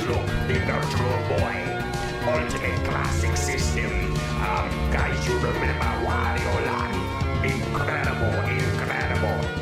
look, the Virtual Boy. Ultimate classic system. Guys, you remember Wario Land? Incredible, incredible.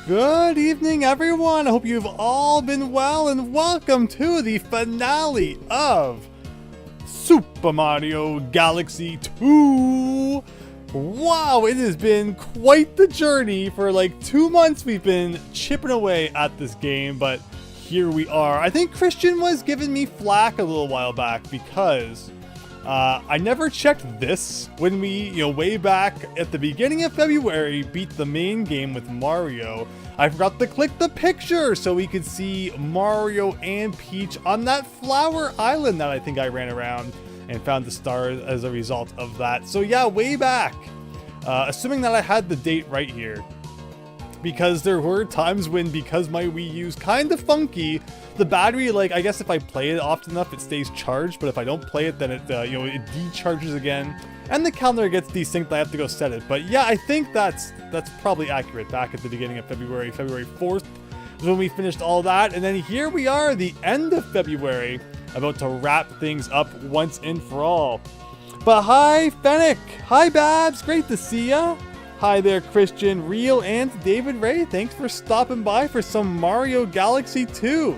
Good evening, everyone. I hope you've all been well, and welcome to the finale of Super Mario Galaxy 2. Wow, it has been quite the journey. For like 2 months we've been chipping away at this game, but here we are. I think Christian was giving me flack a little while back because I never checked this when we, way back at the beginning of February, beat the main game with Mario. I forgot to click the picture so we could see Mario and Peach on that flower island that I think I ran around and found the stars as a result of that. So yeah, way back, assuming that I had the date right here, because there were times when, because my Wii U's kind of funky, the battery, like, I guess if I play it often enough, it stays charged, but if I don't play it, then it, it decharges again, and the calendar gets desynced. I have to go set it. But yeah, I think that's probably accurate. Back at the beginning of February 4th is when we finished all that, and then here we are, the end of February, about to wrap things up once and for all. But hi, Fennec. Hi, Babs. Great to see ya. Hi there, Christian, Real, and David Ray. Thanks for stopping by for some Mario Galaxy 2.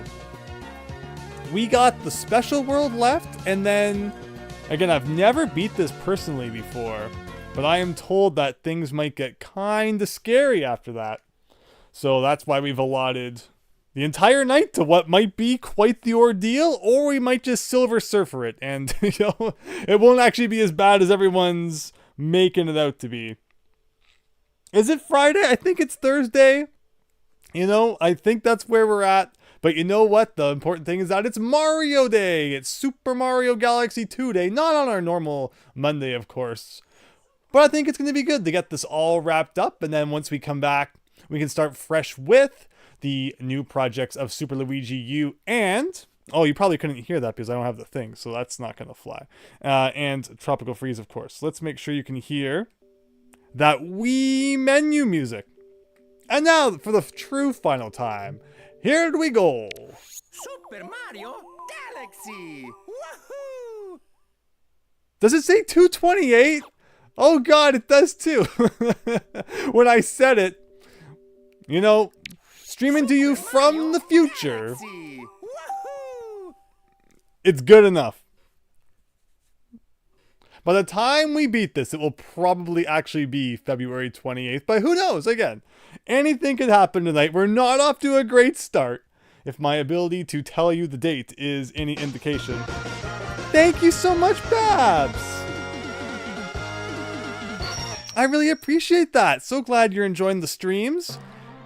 We got the special world left, and then, again, I've never beat this personally before, but I am told that things might get kinda scary after that. So that's why we've allotted the entire night to what might be quite the ordeal, or we might just Silver Surfer it, and, it won't actually be as bad as everyone's making it out to be. Is it Friday? I think it's Thursday. I think that's where we're at. But you know what? The important thing is that it's Mario Day. It's Super Mario Galaxy 2 Day. Not on our normal Monday, of course. But I think it's going to be good to get this all wrapped up. And then once we come back, we can start fresh with the new projects of Super Luigi U and... Oh, you probably couldn't hear that because I don't have the thing. So that's not going to fly. And Tropical Freeze, of course. Let's make sure you can hear that Wii menu music. And now for the true final time, here we go. Super Mario Galaxy! Woohoo! Does it say 228? Oh god, it does too. When I said it, streaming to you from the future. It's good enough. By the time we beat this, it will probably actually be February 28th, but who knows? Again, anything could happen tonight. We're not off to a great start, if my ability to tell you the date is any indication. Thank you so much, Babs! I really appreciate that. So glad you're enjoying the streams.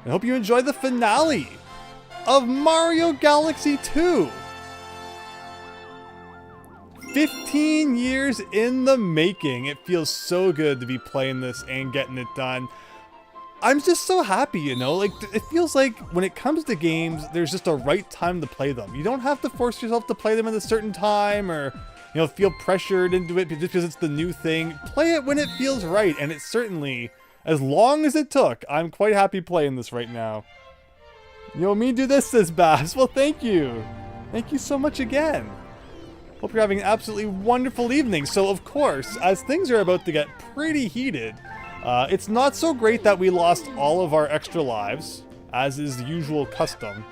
I hope you enjoy the finale of Mario Galaxy 2. 15 years in the making. It feels so good to be playing this and getting it done. I'm just so happy, you know, like it feels like when it comes to games, there's just a right time to play them. You don't have to force yourself to play them at a certain time or, you know, feel pressured into it just because it's the new thing. Play it when it feels right, and it certainly, as long as it took, I'm quite happy playing this right now. Yo, me do this, says Babs. Well, thank you. Thank you so much again. Hope you're having an absolutely wonderful evening. So, of course, as things are about to get pretty heated, it's not so great that we lost all of our extra lives, as is the usual custom.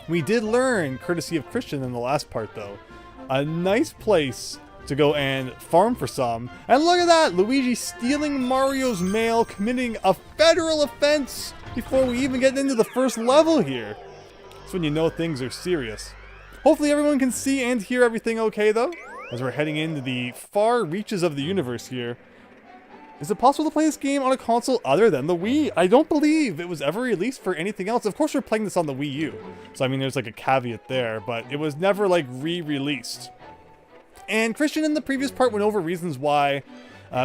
We did learn, courtesy of Christian in the last part though, a nice place to go and farm for some. And look at that! Luigi stealing Mario's mail, committing a federal offense before we even get into the first level here. That's when you know things are serious. Hopefully everyone can see and hear everything okay though, as we're heading into the far reaches of the universe here. Is it possible to play this game on a console other than the Wii? I don't believe it was ever released for anything else. Of course we're playing this on the Wii U, so I mean there's like a caveat there, but it was never like re-released. And Christian in the previous part went over reasons why,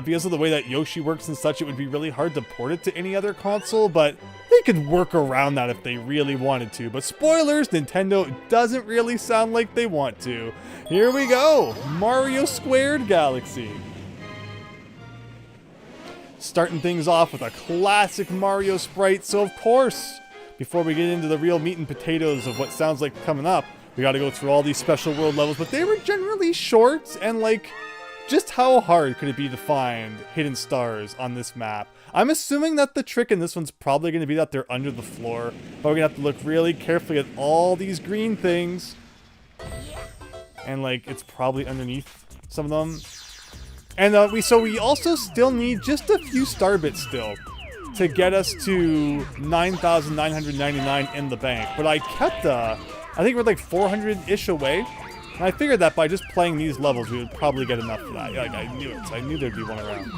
because of the way that Yoshi works and such, it would be really hard to port it to any other console, but they could work around that if they really wanted to. But spoilers, Nintendo doesn't really sound like they want to. Here we go, Mario Squared Galaxy. Starting things off with a classic Mario sprite, so of course, before we get into the real meat and potatoes of what sounds like coming up, we gotta go through all these special world levels, but they were generally short, and like, just how hard could it be to find hidden stars on this map? I'm assuming that the trick in this one's probably going to be that they're under the floor, but we're going to have to look really carefully at all these green things. And like, it's probably underneath some of them. And we also still need just a few star bits still to get us to 9,999 in the bank. But I kept, I think we're like 400-ish away. And I figured that by just playing these levels, we would probably get enough for that. Like, I knew it. I knew there'd be one around.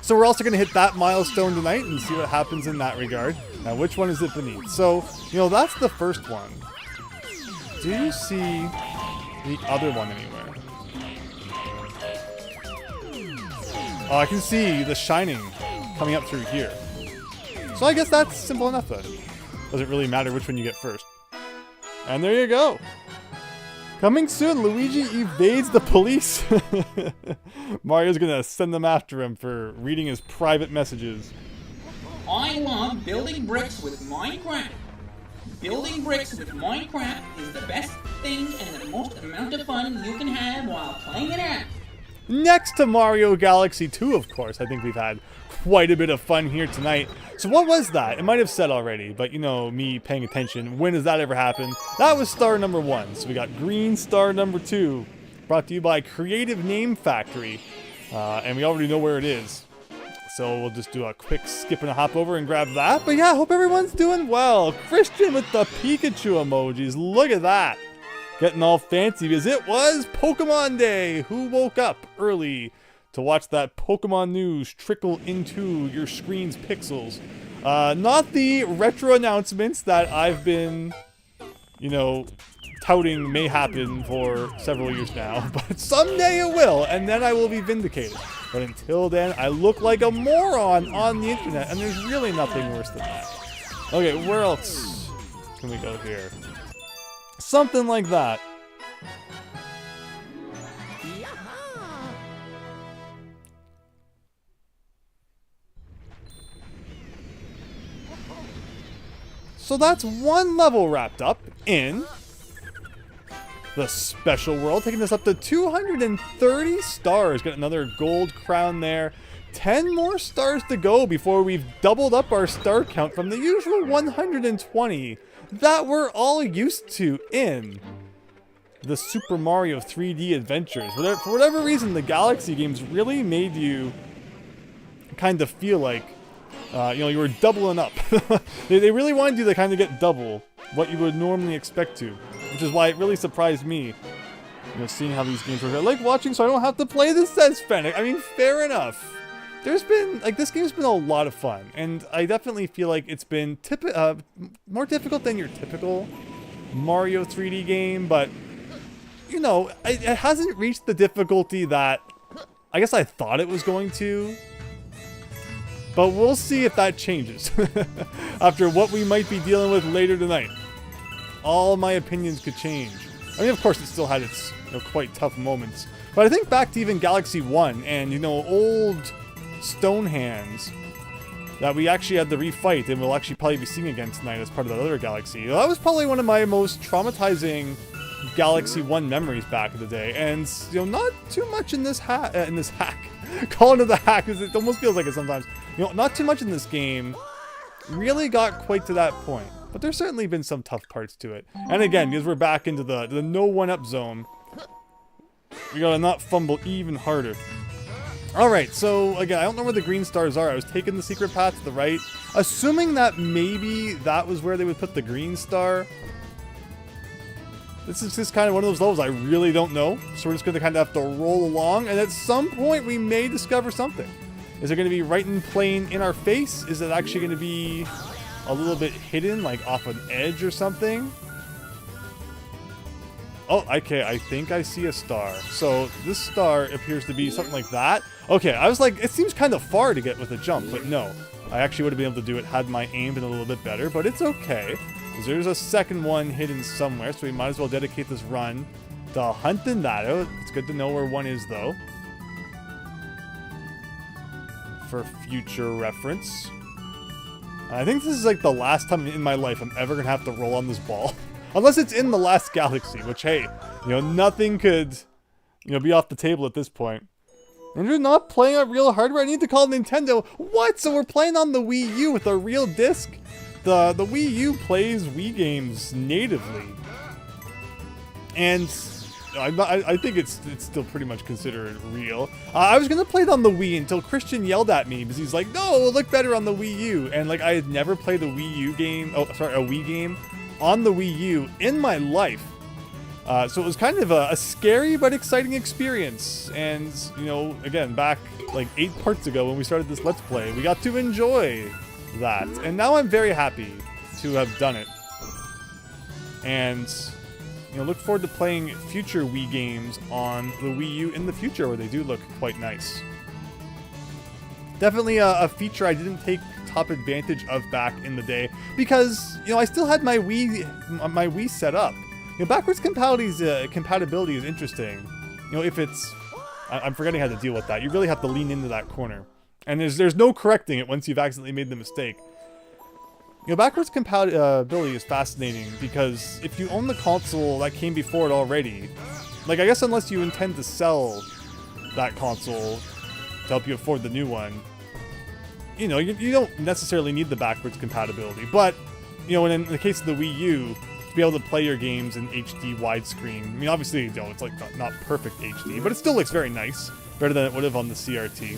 So we're also going to hit that milestone tonight and see what happens in that regard. Now, which one is it beneath? So, you know, that's the first one. Do you see the other one anywhere? Oh, I can see the shining coming up through here. So I guess that's simple enough then. Doesn't really matter which one you get first. And there you go. Coming soon, Luigi evades the police. Mario's gonna send them after him for reading his private messages. I love building bricks with Minecraft. Building bricks with Minecraft is the best thing and the most amount of fun you can have while playing it out. Next to Mario Galaxy 2, of course. I think we've had quite a bit of fun here tonight. So what was that? It might have said already, but you know, me paying attention, when does that ever happen? That was star number 1. So we got green star number 2, brought to you by Creative Name Factory. And we already know where it is. So we'll just do a quick skip and a hop over and grab that. But yeah, I hope everyone's doing well. Christian with the Pikachu emojis. Look at that. Getting all fancy because it was Pokemon Day. Who woke up early to watch that Pokemon news trickle into your screen's pixels? Not the retro announcements that I've been, you know, touting may happen for several years now, but someday it will, and then I will be vindicated. But until then, I look like a moron on the internet, and there's really nothing worse than that. Okay, where else can we go here? Something like that. So that's one level wrapped up in the special world, taking us up to 230 stars. Got another gold crown there. 10 more stars to go before we've doubled up our star count from the usual 120 that we're all used to in the Super Mario 3D adventures. For whatever reason, the Galaxy games really made you kind of feel like, you know, you were doubling up. they really wanted you to kind of get double what you would normally expect to, which is why it really surprised me, you know, seeing how these games work. I like watching so I don't have to play this, says Fennec. I mean, fair enough. There's been, like, this game's been a lot of fun, and I definitely feel like it's been more difficult than your typical Mario 3D game, but, you know, it hasn't reached the difficulty that I guess I thought it was going to. But we'll see if that changes after what we might be dealing with later tonight. All my opinions could change. I mean, of course, it still had its, you know, quite tough moments. But I think back to even Galaxy 1 and, you know, old Stone Hands that we actually had to refight and we'll actually probably be seeing again tonight as part of that other Galaxy. That was probably one of my most traumatizing Galaxy 1 memories back in the day. And, you know, not too much in this hack. Calling it a hack, because it almost feels like it sometimes. You know, not too much in this game really got quite to that point. But there's certainly been some tough parts to it. And again, because we're back into the no one-up zone, we gotta not fumble even harder. Alright, so again, I don't know where the green stars are. I was taking the secret path to the right, assuming that maybe that was where they would put the green star. This is just kind of one of those levels I really don't know. So we're just going to kind of have to roll along. And at some point, we may discover something. Is it going to be right in plain in our face? Is it actually going to be a little bit hidden, like off an edge or something? Oh, okay. I think I see a star. So this star appears to be something like that. Okay, I was like, it seems kind of far to get with a jump. But no, I actually would have been able to do it had my aim been a little bit better. But it's okay. There's a second one hidden somewhere, so we might as well dedicate this run to hunting that out. It's good to know where one is, though, for future reference. I think this is like the last time in my life I'm ever gonna have to roll on this ball, unless it's in the last Galaxy. Which, hey, you know, nothing could, you know, be off the table at this point. And you're not playing on real hardware. I need to call Nintendo. What? So we're playing on the Wii U with a real disc? The Wii U plays Wii games natively, and I think it's still pretty much considered real. I was gonna play it on the Wii until Christian yelled at me because he's like, "No, it'll look better on the Wii U," and like I had never played a Wii U game. Oh, sorry, a Wii game on the Wii U in my life. So it was kind of a scary but exciting experience. And you know, again, back like 8 parts ago when we started this Let's Play, we got to enjoy that, and now I'm very happy to have done it, and you know, look forward to playing future Wii games on the Wii U in the future, where they do look quite nice. Definitely a feature I didn't take top advantage of back in the day, because you know, I still had my Wii set up. You know, backwards compatibility is interesting. You know, if it's, I'm forgetting how to deal with that. You really have to lean into that corner. And there's no correcting it once you've accidentally made the mistake. You know, backwards compatibility is fascinating because if you own the console that came before it already, like I guess unless you intend to sell that console to help you afford the new one, you know, you don't necessarily need the backwards compatibility. But, you know, in the case of the Wii U, to be able to play your games in HD widescreen, I mean, obviously, you know, it's like not perfect HD, but it still looks very nice, better than it would have on the CRT.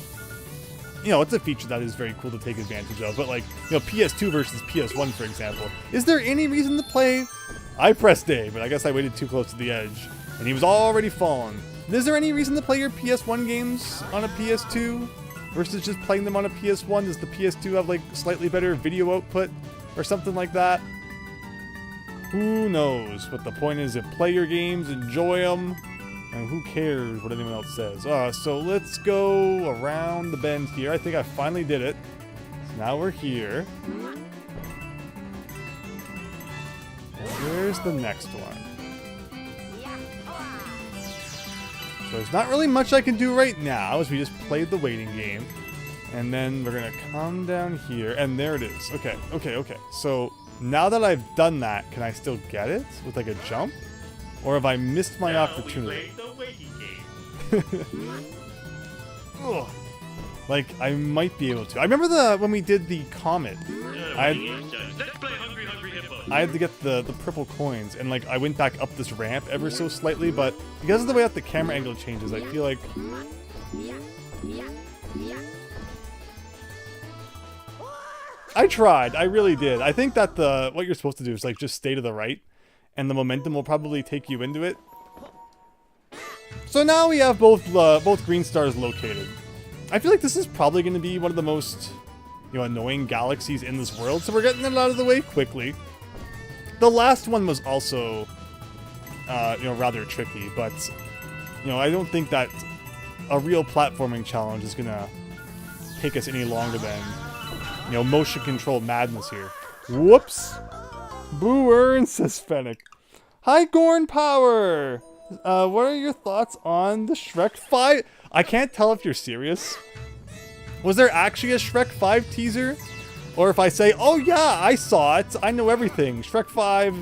You know, it's a feature that is very cool to take advantage of, but like, you know, PS2 versus PS1, for example. Is there any reason to play? I pressed A, but I guess I waited too close to the edge, and he was already fallen. Is there any reason to play your PS1 games on a PS2 versus just playing them on a PS1? Does the PS2 have like slightly better video output or something like that? Who knows? But the point is, play your games, enjoy them, and who cares what anyone else says. So let's go around the bend here. I think I finally did it. So now we're here. Where's the next one? So there's not really much I can do right now, as we just played the waiting game. And then we're gonna come down here, and there it is. Okay. So now that I've done that, can I still get it with like a jump? Or have I missed my opportunity? Ugh. Like, I might be able to. I remember when we did the Comet. Let's play Hungry Hippo. I had to get the purple coins, and like I went back up this ramp ever so slightly, but because of the way that the camera angle changes, I feel like I tried. I really did. I think that what you're supposed to do is like just stay to the right, and the momentum will probably take you into it. So now we have both green stars located. I feel like this is probably going to be one of the most, you know, annoying galaxies in this world, so we're getting it out of the way quickly. The last one was also, you know, rather tricky, but, you know, I don't think that a real platforming challenge is going to take us any longer than, you know, motion control madness here. Whoops! Boo Earn, says Fennec. Hi, Gorn Power! What are your thoughts on the Shrek 5? I can't tell if you're serious. Was there actually a Shrek 5 teaser? Or if I say, oh yeah, I saw it, I know everything. Shrek 5,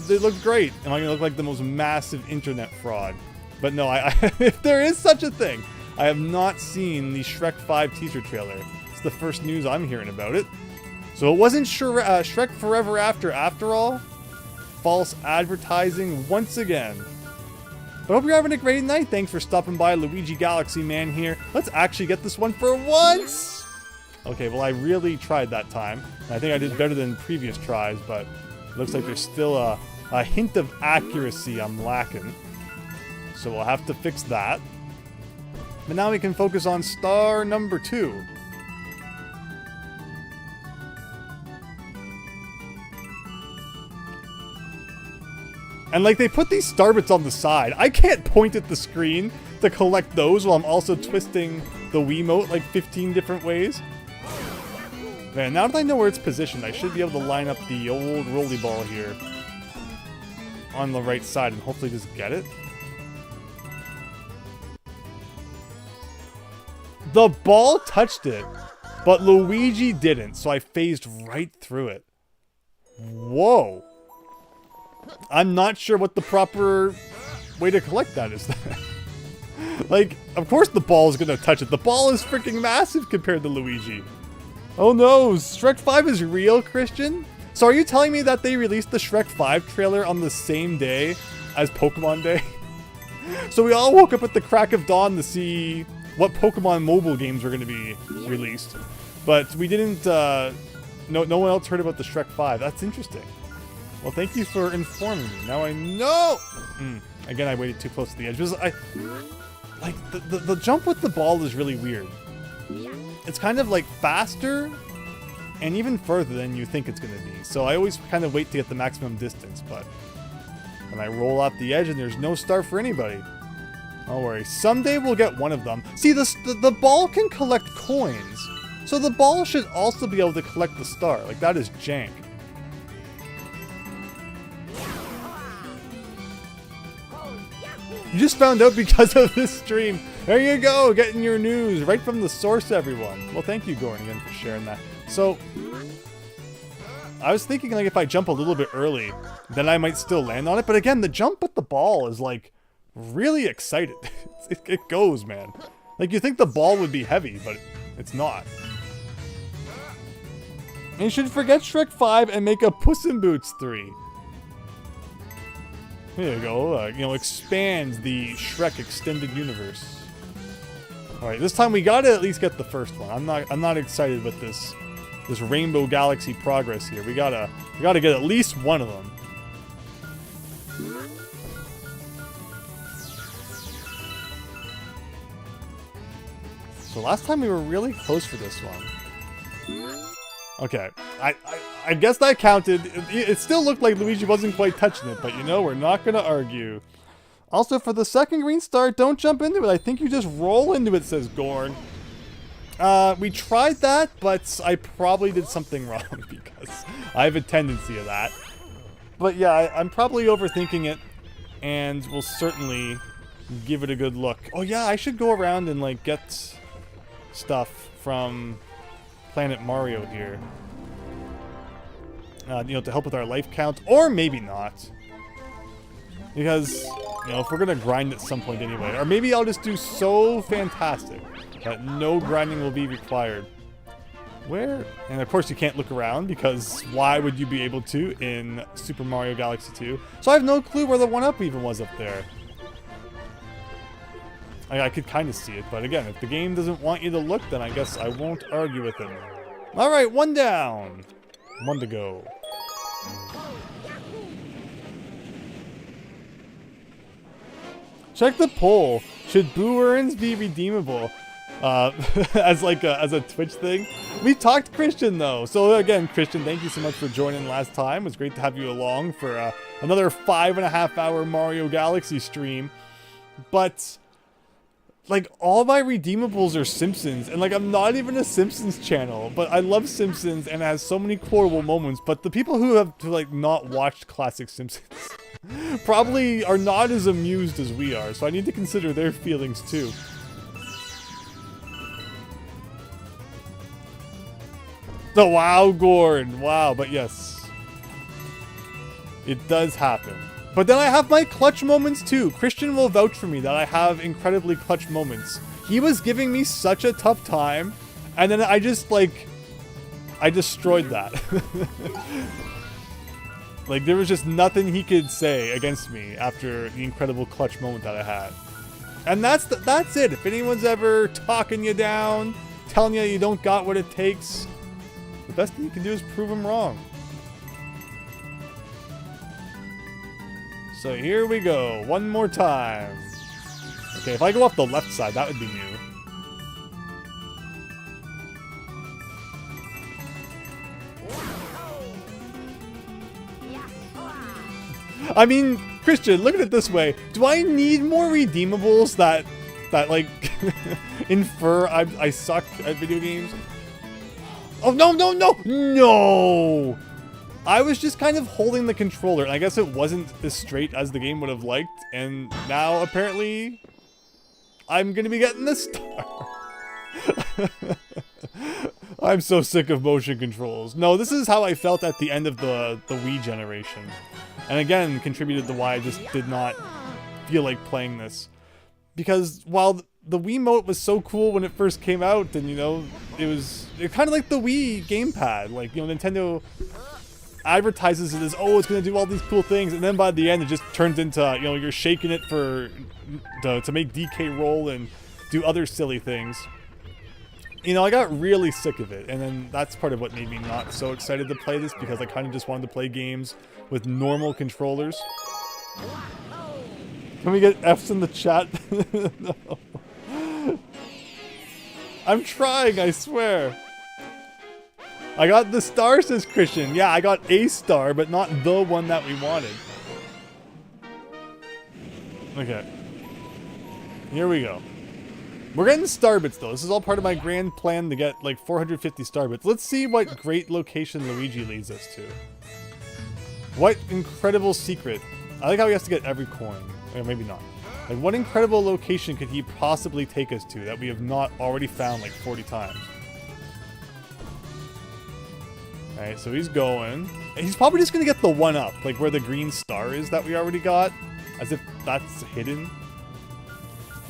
it looked great. Am I gonna look like the most massive internet fraud? But no, if there is such a thing, I have not seen the Shrek 5 teaser trailer. It's the first news I'm hearing about it. So it wasn't Shrek Forever after all. False advertising once again. But I hope you're having a great night. Thanks for stopping by, Luigi Galaxy Man here. Let's actually get this one for once! Okay, well I really tried that time. I think I did better than previous tries, but it looks like there's still a hint of accuracy I'm lacking. So we'll have to fix that. But now we can focus on star number 2. And like they put these starbits on the side. I can't point at the screen to collect those while I'm also twisting the Wiimote like 15 different ways. Man, now that I know where it's positioned, I should be able to line up the old rolly ball here on the right side and hopefully just get it. The ball touched it, but Luigi didn't, so I phased right through it. Whoa. I'm not sure what the proper way to collect that is. Like, of course the ball is going to touch it. The ball is freaking massive compared to Luigi. Oh no, Shrek 5 is real, Christian? So are you telling me that they released the Shrek 5 trailer on the same day as Pokemon Day? So we all woke up at the crack of dawn to see what Pokemon mobile games were going to be released. But we didn't, no one else heard about the Shrek 5. That's interesting. Well, thank you for informing me. Now I know. Again, I waited too close to the edge. Because the jump with the ball is really weird. It's kind of like faster and even further than you think it's going to be. So I always kind of wait to get the maximum distance. But when I roll off the edge and there's no star for anybody, don't worry. Someday we'll get one of them. See, the ball can collect coins. So the ball should also be able to collect the star. Like, that is jank. You just found out because of this stream. There you go, getting your news right from the source, everyone. Well, thank you, Gordon, again, for sharing that. So, I was thinking, like, if I jump a little bit early, then I might still land on it. But again, the jump with the ball is, like, really excited. It goes, man. Like, you think the ball would be heavy, but it's not. And you should forget Shrek 5 and make a Puss in Boots 3. There you go, you know, expands the Shrek extended universe. Alright, this time we gotta at least get the first one. I'm not excited with this Rainbow Galaxy progress here. We gotta get at least one of them. So last time we were really close for this one. Okay, I guess that counted. It still looked like Luigi wasn't quite touching it, but you know, we're not going to argue. Also, for the second green star, don't jump into it. I think you just roll into it, says Gorn. We tried that, but I probably did something wrong because I have a tendency of that. But yeah, I'm probably overthinking it, and we'll certainly give it a good look. Oh yeah, I should go around and like get stuff from Planet Mario here. You know, to help with our life count, or maybe not. Because, you know, if we're gonna grind at some point anyway, or maybe I'll just do so fantastic that no grinding will be required. Where? And of course you can't look around because why would you be able to in Super Mario Galaxy 2? So I have no clue where the 1-up even was up there. I could kind of see it, but again, if the game doesn't want you to look, then I guess I won't argue with it. Alright, 1 down. 1 to go. Check the poll. Should Boo Earns be redeemable? As a Twitch thing. We talked Christian though. So again, Christian, thank you so much for joining last time. It was great to have you along for another 5.5 hour Mario Galaxy stream. But like all my redeemables are Simpsons, and like I'm not even a Simpsons channel, but I love Simpsons and it has so many quotable moments. But the people who have like not watched classic Simpsons probably are not as amused as we are, so I need to consider their feelings too. Oh, wow, Gord. Wow, but yes. It does happen. But then I have my clutch moments too. Christian will vouch for me that I have incredibly clutch moments. He was giving me such a tough time, and then I just, like, I destroyed that. Like, there was just nothing he could say against me after the incredible clutch moment that I had. And that's it. If anyone's ever talking you down, telling you you don't got what it takes, the best thing you can do is prove them wrong. So here we go. One more time. Okay, if I go off the left side, that would be new. I mean, Christian, look at it this way. Do I need more redeemables that like, infer I suck at video games? Oh, no, no, no, no! I was just kind of holding the controller, and I guess it wasn't as straight as the game would have liked, and now, apparently, I'm gonna be getting the star. I'm so sick of motion controls. No, this is how I felt at the end of the Wii generation. And again, contributed to why I just did not feel like playing this. Because while the Wiimote was so cool when it first came out, and you know, it kind of like the Wii gamepad. Like, you know, Nintendo advertises it as, oh, it's gonna do all these cool things, and then by the end it just turns into, you know, you're shaking it to make DK roll and do other silly things. You know, I got really sick of it, and then that's part of what made me not so excited to play this, because I kind of just wanted to play games with normal controllers. Can we get F's in the chat? No. I'm trying, I swear. I got the star, says Christian. Yeah, I got a star, but not the one that we wanted. Okay. Here we go. We're getting star bits, though. This is all part of my grand plan to get, like, 450 star bits. Let's see what great location Luigi leads us to. What incredible secret. I like how he has to get every coin. Or maybe not. Like, what incredible location could he possibly take us to that we have not already found, like, 40 times? Alright, so he's going. And he's probably just gonna get the 1-up, like where the green star is that we already got. As if that's hidden.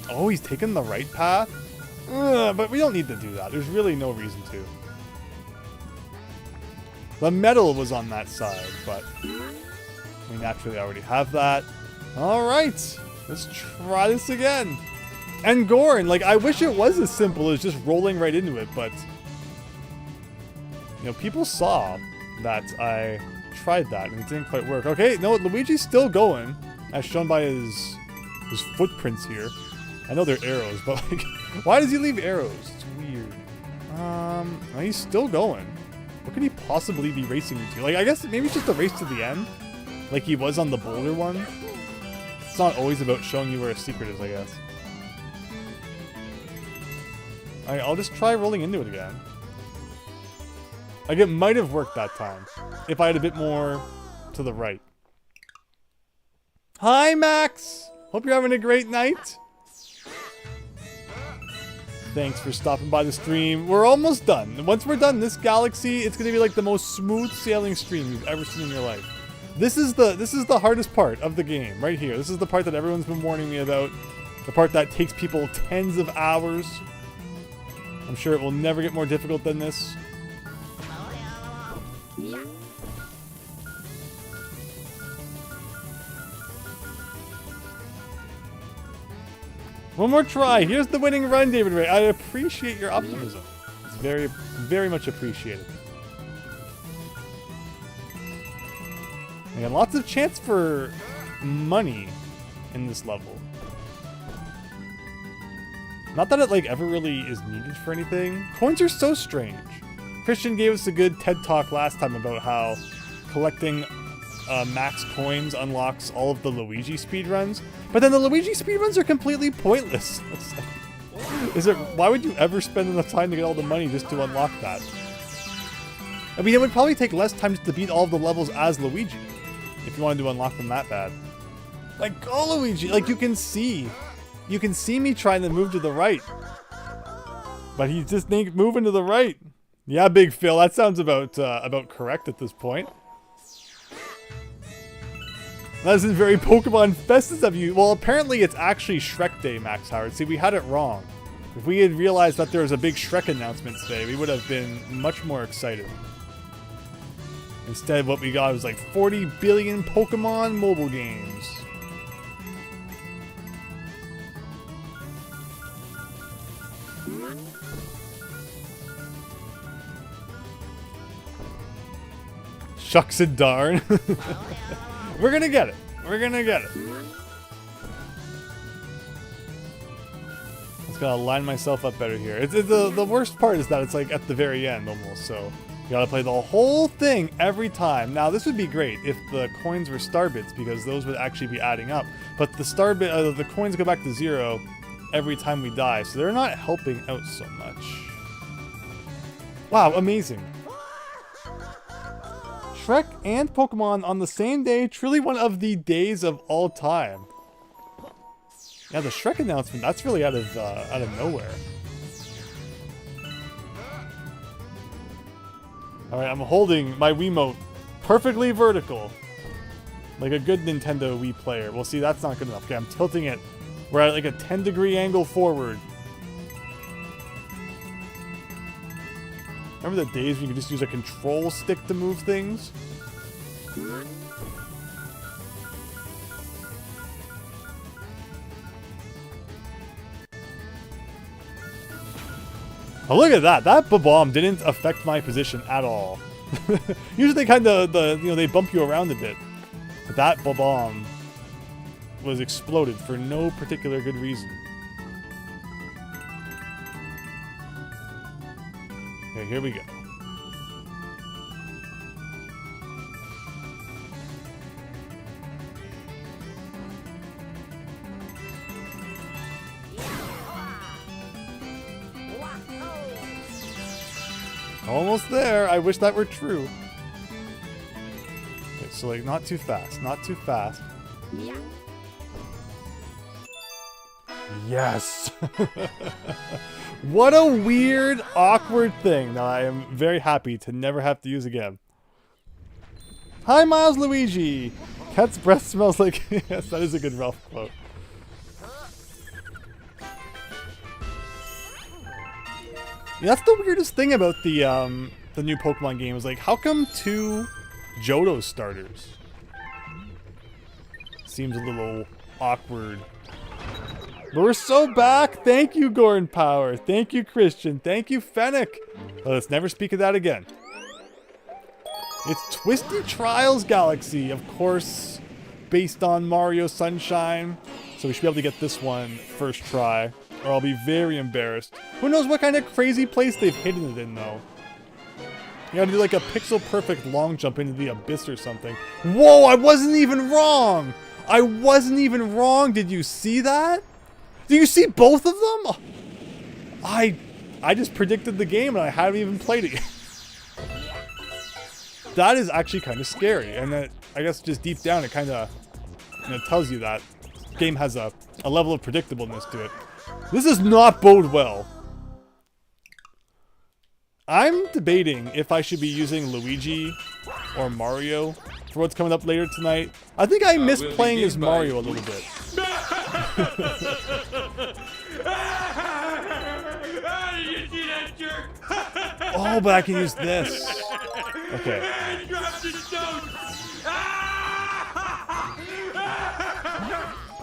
Oh, he's taking the right path? But we don't need to do that. There's really no reason to. The medal was on that side, but we naturally already have that. Alright, let's try this again. And Gorn, like, I wish it was as simple as just rolling right into it, but you know, people saw that I tried that and it didn't quite work. Okay, no, Luigi's still going, as shown by his footprints here. I know they're arrows, but like, why does he leave arrows? It's weird. He's still going. What could he possibly be racing into? Like, I guess maybe it's just a race to the end, like he was on the boulder one. It's not always about showing you where a secret is, I guess. Alright, I'll just try rolling into it again. Like, it might have worked that time, if I had a bit more to the right. Hi, Max! Hope you're having a great night. Thanks for stopping by the stream. We're almost done. And once we're done this galaxy, it's going to be like the most smooth sailing stream you've ever seen in your life. This is the hardest part of the game, right here. This is the part that everyone's been warning me about. The part that takes people tens of hours. I'm sure it will never get more difficult than this. One more try. Here's the winning run, David Ray. I appreciate your optimism. It's very, very much appreciated. Again, lots of chance for money in this level. Not that it like ever really is needed for anything. Coins are so strange. Christian gave us a good TED talk last time about how collecting max coins unlocks all of the Luigi speedruns, but then the Luigi speedruns are completely pointless. Why would you ever spend enough time to get all the money just to unlock that? I mean, it would probably take less time just to beat all of the levels as Luigi, if you wanted to unlock them that bad. Like, go Luigi! Like, you can see me trying to move to the right, but he just ain't moving to the right. Yeah, Big Phil, that sounds about correct at this point. That isn't very Pokemon Festus of you. Well, apparently it's actually Shrek Day, Max Howard. See, we had it wrong. If we had realized that there was a big Shrek announcement today, we would have been much more excited. Instead, what we got was like 40 billion Pokemon mobile games. Shucks and darn. We're gonna get it. We're gonna get it. Just gotta line myself up better here. The worst part is that it's like at the very end almost, so you gotta play the whole thing every time. Now this would be great if the coins were star bits, because those would actually be adding up. But the the coins go back to 0 every time we die, so they're not helping out so much. Wow, amazing. Shrek and Pokemon on the same day, truly one of the days of all time. Yeah, the Shrek announcement, that's really out of nowhere. Alright, I'm holding my Wiimote perfectly vertical. Like a good Nintendo Wii player. Well, see, that's not good enough. Okay, I'm tilting it. We're at like a 10-degree angle forward. Remember the days when you could just use a control stick to move things? Oh, look at that! That bomb didn't affect my position at all. Usually, kind of they bump you around a bit, but that bomb was exploded for no particular good reason. Okay, here we go. Almost there. I wish that were true. Okay, so like not too fast, not too fast. Yes! What a weird, awkward thing that I am very happy to never have to use again. Hi, Miles Luigi! Cat's breath smells like... Yes, that is a good Ralph quote. Yeah, that's the weirdest thing about the new Pokemon game is like, how come 2 Johto starters? Seems a little awkward. But we're so back! Thank you, Gordon Power. Thank you, Christian. Thank you, Fennec. Let's never speak of that again. It's Twisty Trials Galaxy, of course, based on Mario Sunshine. So we should be able to get this one first try, or I'll be very embarrassed. Who knows what kind of crazy place they've hidden it in, though. You gotta do like a pixel-perfect long jump into the abyss or something. Whoa, I wasn't even wrong! I wasn't even wrong! Did you see that? Do you see both of them? I just predicted the game and I haven't even played it yet. That is actually kind of scary, and that, I guess just deep down it kind of tells you that the game has a level of predictableness to it. This does not bode well. I'm debating if I should be using Luigi or Mario for what's coming up later tonight. I think I miss playing as Mario a little bit. You see that jerk? Oh, but I can use this. Okay.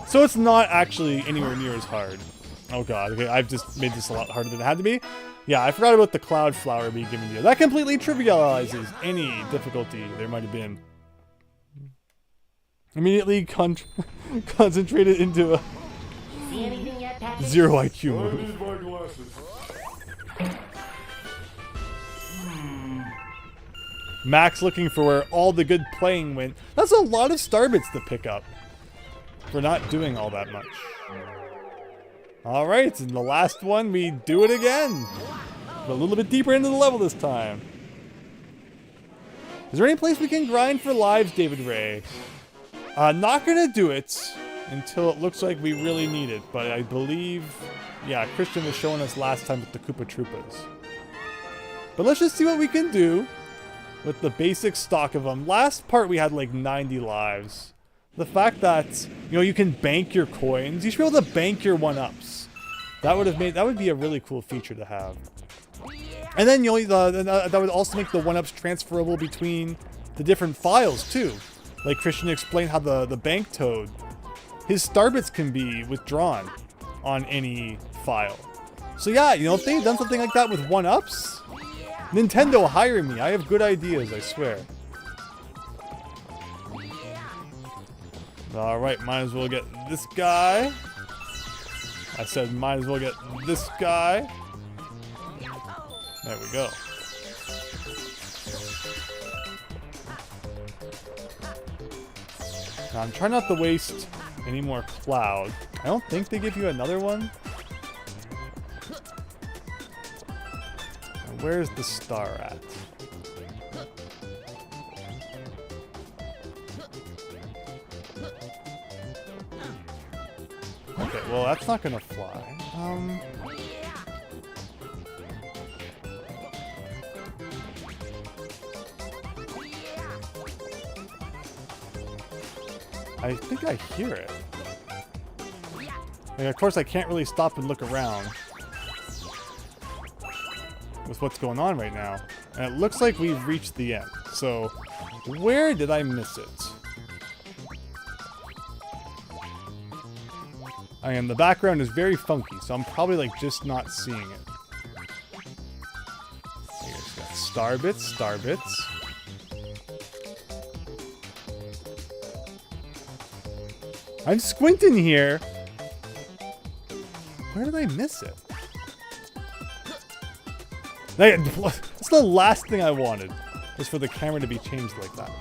So it's not actually anywhere near as hard. Oh god, okay, I've just made this a lot harder than it had to be. Yeah, I forgot about the cloud flower being given to you. That completely trivializes any difficulty there might have been. Immediately concentrated into a 0 IQ move. Max looking for where all the good playing went. That's a lot of starbits to pick up for not doing all that much. Alright, and the last one, we do it again. But a little bit deeper into the level this time. Is there any place we can grind for lives, David Ray? Not gonna do it until it looks like we really need it, but I believe, yeah, Christian was showing us last time with the Koopa Troopas. But let's just see what we can do with the basic stock of them. Last part we had like 90 lives. The fact that, you know, you can bank your coins, you should be able to bank your 1-ups. That would be a really cool feature to have. And then you know, that would also make the 1-ups transferable between the different files too. Like Christian explained how the bank toad, his starbits can be withdrawn on any file. So yeah, you know, if they've done something like that with 1-ups, Nintendo, hire me. I have good ideas, I swear. Alright, might as well get this guy. I said might as well get this guy. There we go. Now I'm trying not to waste any more cloud. I don't think they give you another one. Now, where's the star at? Okay, well that's not gonna fly. I think I hear it. And of course I can't really stop and look around with what's going on right now. And it looks like we've reached the end. So, where did I miss it? And the background is very funky, so I'm probably like just not seeing it. Here's got starbits, starbits. I'm squinting here. Where did I miss it? That's the last thing I wanted, was for the camera to be changed like that.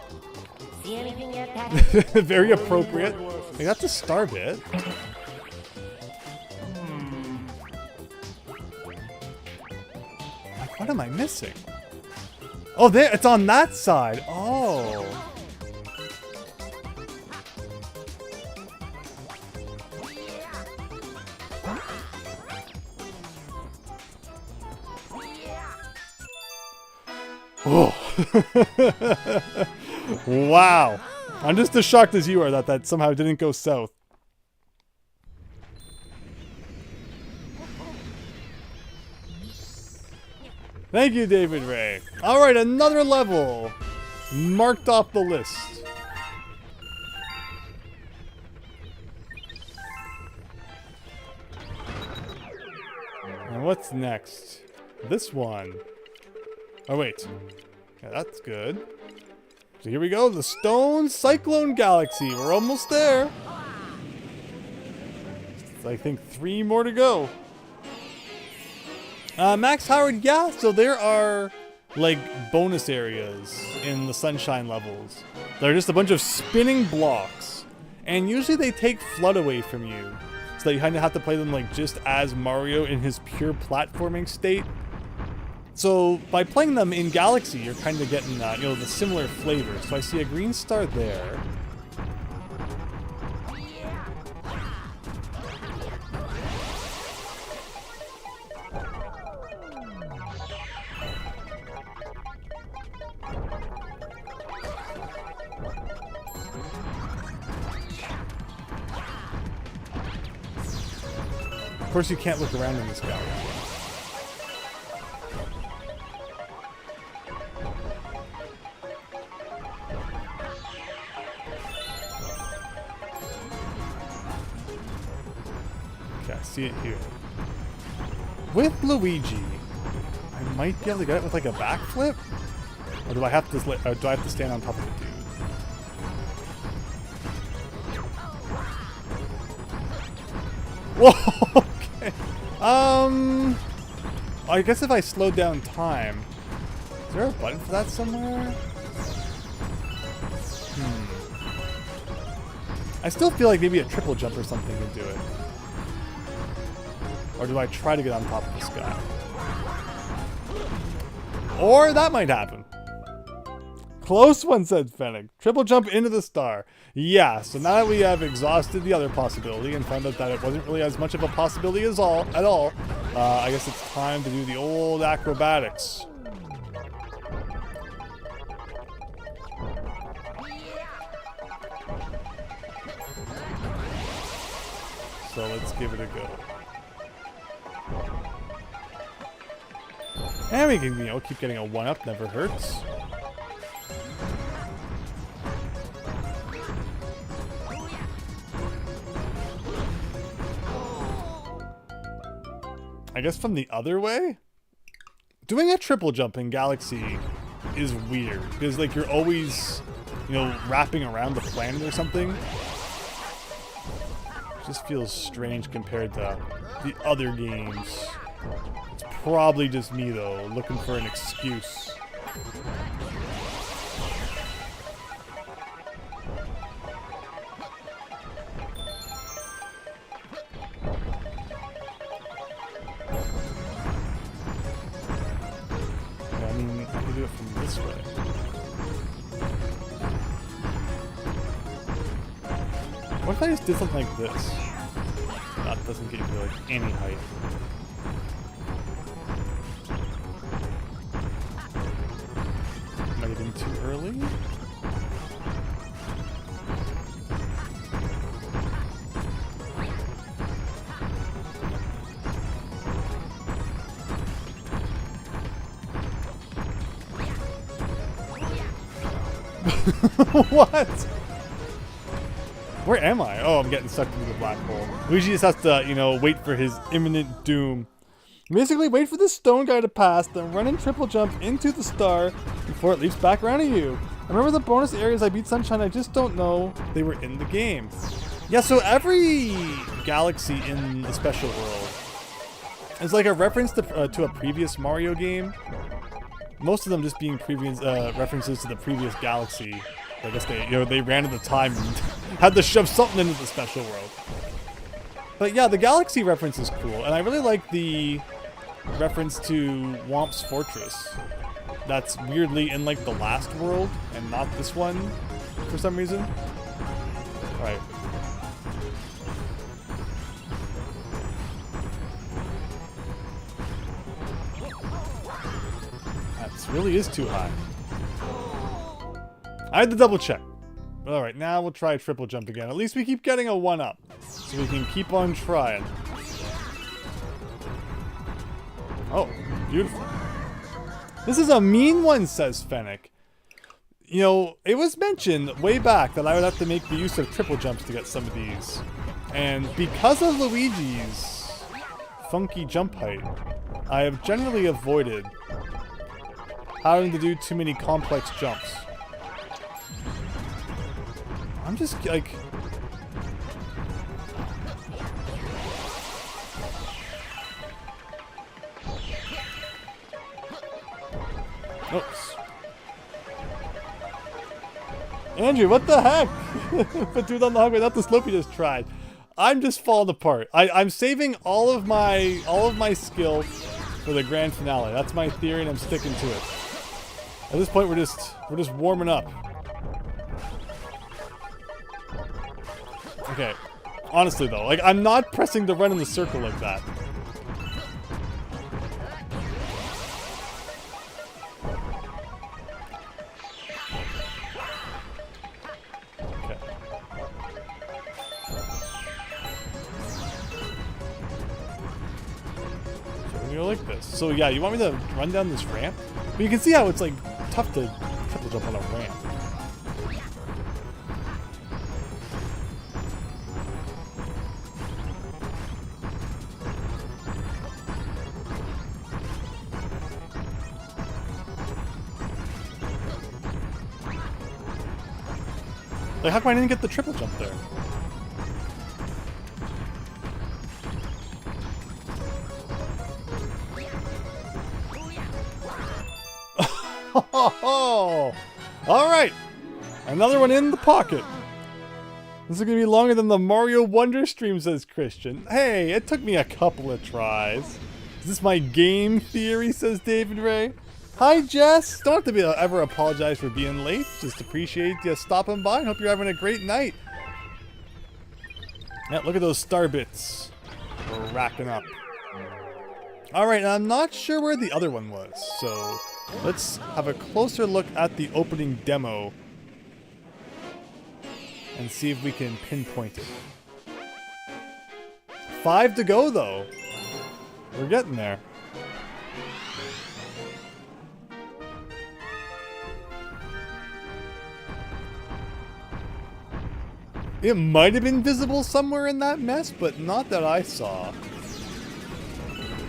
Very appropriate. Hey, that's a starbit. Like, what am I missing? Oh, there! It's on that side. Oh. Oh. Wow. I'm just as shocked as you are that somehow didn't go south. Thank you, David Ray. Alright, another level marked off the list. And what's next? This one. Oh, wait. Yeah, that's good. So here we go, the Stone Cyclone Galaxy. We're almost there. I think 3 more to go. Max Howard, yeah, so there are, like, bonus areas in the Sunshine levels. They're just a bunch of spinning blocks. And usually they take Flood away from you. So that you kind of have to play them, like, just as Mario in his pure platforming state. So, by playing them in Galaxy, you're kind of getting, you know, the similar flavor. So I see a green star there. Of course, you can't look around in this galaxy. Okay, I see it here. With Luigi, I might be able to get it with like a backflip? Or do I have to stand on top of the dude? Whoa, okay. I guess if I slow down time. Is there a button for that somewhere? I still feel like maybe a triple jump or something would do it. Or do I try to get on top of this guy? Or that might happen. Close one, said Fennec. Triple jump into the star. Yeah, so now that we have exhausted the other possibility and found out that it wasn't really as much of a possibility at all, I guess it's time to do the old acrobatics. So let's give it a go. And we can, keep getting a 1-up, never hurts. I guess from the other way? Doing a triple jump in Galaxy is weird, because like you're always, wrapping around the planet or something. Just feels strange compared to the other games. It's probably just me though, looking for an excuse. Yeah, I mean, I can do it from this way. What if I just did something like this? That doesn't get you to like any height. Might have been too early? What? Where am I? Oh, I'm getting sucked into the black hole. Luigi just has to, wait for his imminent doom. Basically, wait for the stone guy to pass, then run and triple jump into the star before it leaps back around at you. I remember the bonus areas I beat Sunshine, I just don't know they were in the game. Yeah, so every galaxy in the special world is like a reference to a previous Mario game. Most of them just being previous references to the previous galaxy. I guess they ran at the time and had to shove something into the special world. But yeah, the galaxy reference is cool, and I really like the reference to Womp's Fortress. That's weirdly in like the last world and not this one for some reason. Alright. That really is too high. I had to double check. Alright, now we'll try triple jump again. At least we keep getting a 1-up. So we can keep on trying. Oh, beautiful. This is a mean one, says Fennec. It was mentioned way back that I would have to make the use of triple jumps to get some of these. And because of Luigi's funky jump height, I have generally avoided having to do too many complex jumps. I'm just like... Oops. Andrew, what the heck? Put dude on the hog without the slope you just tried. I'm just falling apart. I'm saving all of my skill for the grand finale. That's my theory, and I'm sticking to it. At this point, we're just warming up. Okay. Honestly, though, like I'm not pressing the run in the circle like that. Like this. So yeah, you want me to run down this ramp? But you can see how it's like tough to triple jump on a ramp. Like, how come I didn't get the triple jump there? Oh, all right, another one in the pocket. This is gonna be longer than the Mario Wonder stream, says Christian. Hey, it took me a couple of tries. Is this my game theory, says David Ray. Hi, Jess. Don't have to ever apologize for being late. Just appreciate you stopping by and hope you're having a great night. Yeah, look at those star bits. We're racking up. All right, I'm not sure where the other one was, so let's have a closer look at the opening demo and see if we can pinpoint it. 5 to go, though. We're getting there. It might have been visible somewhere in that mess, but not that I saw.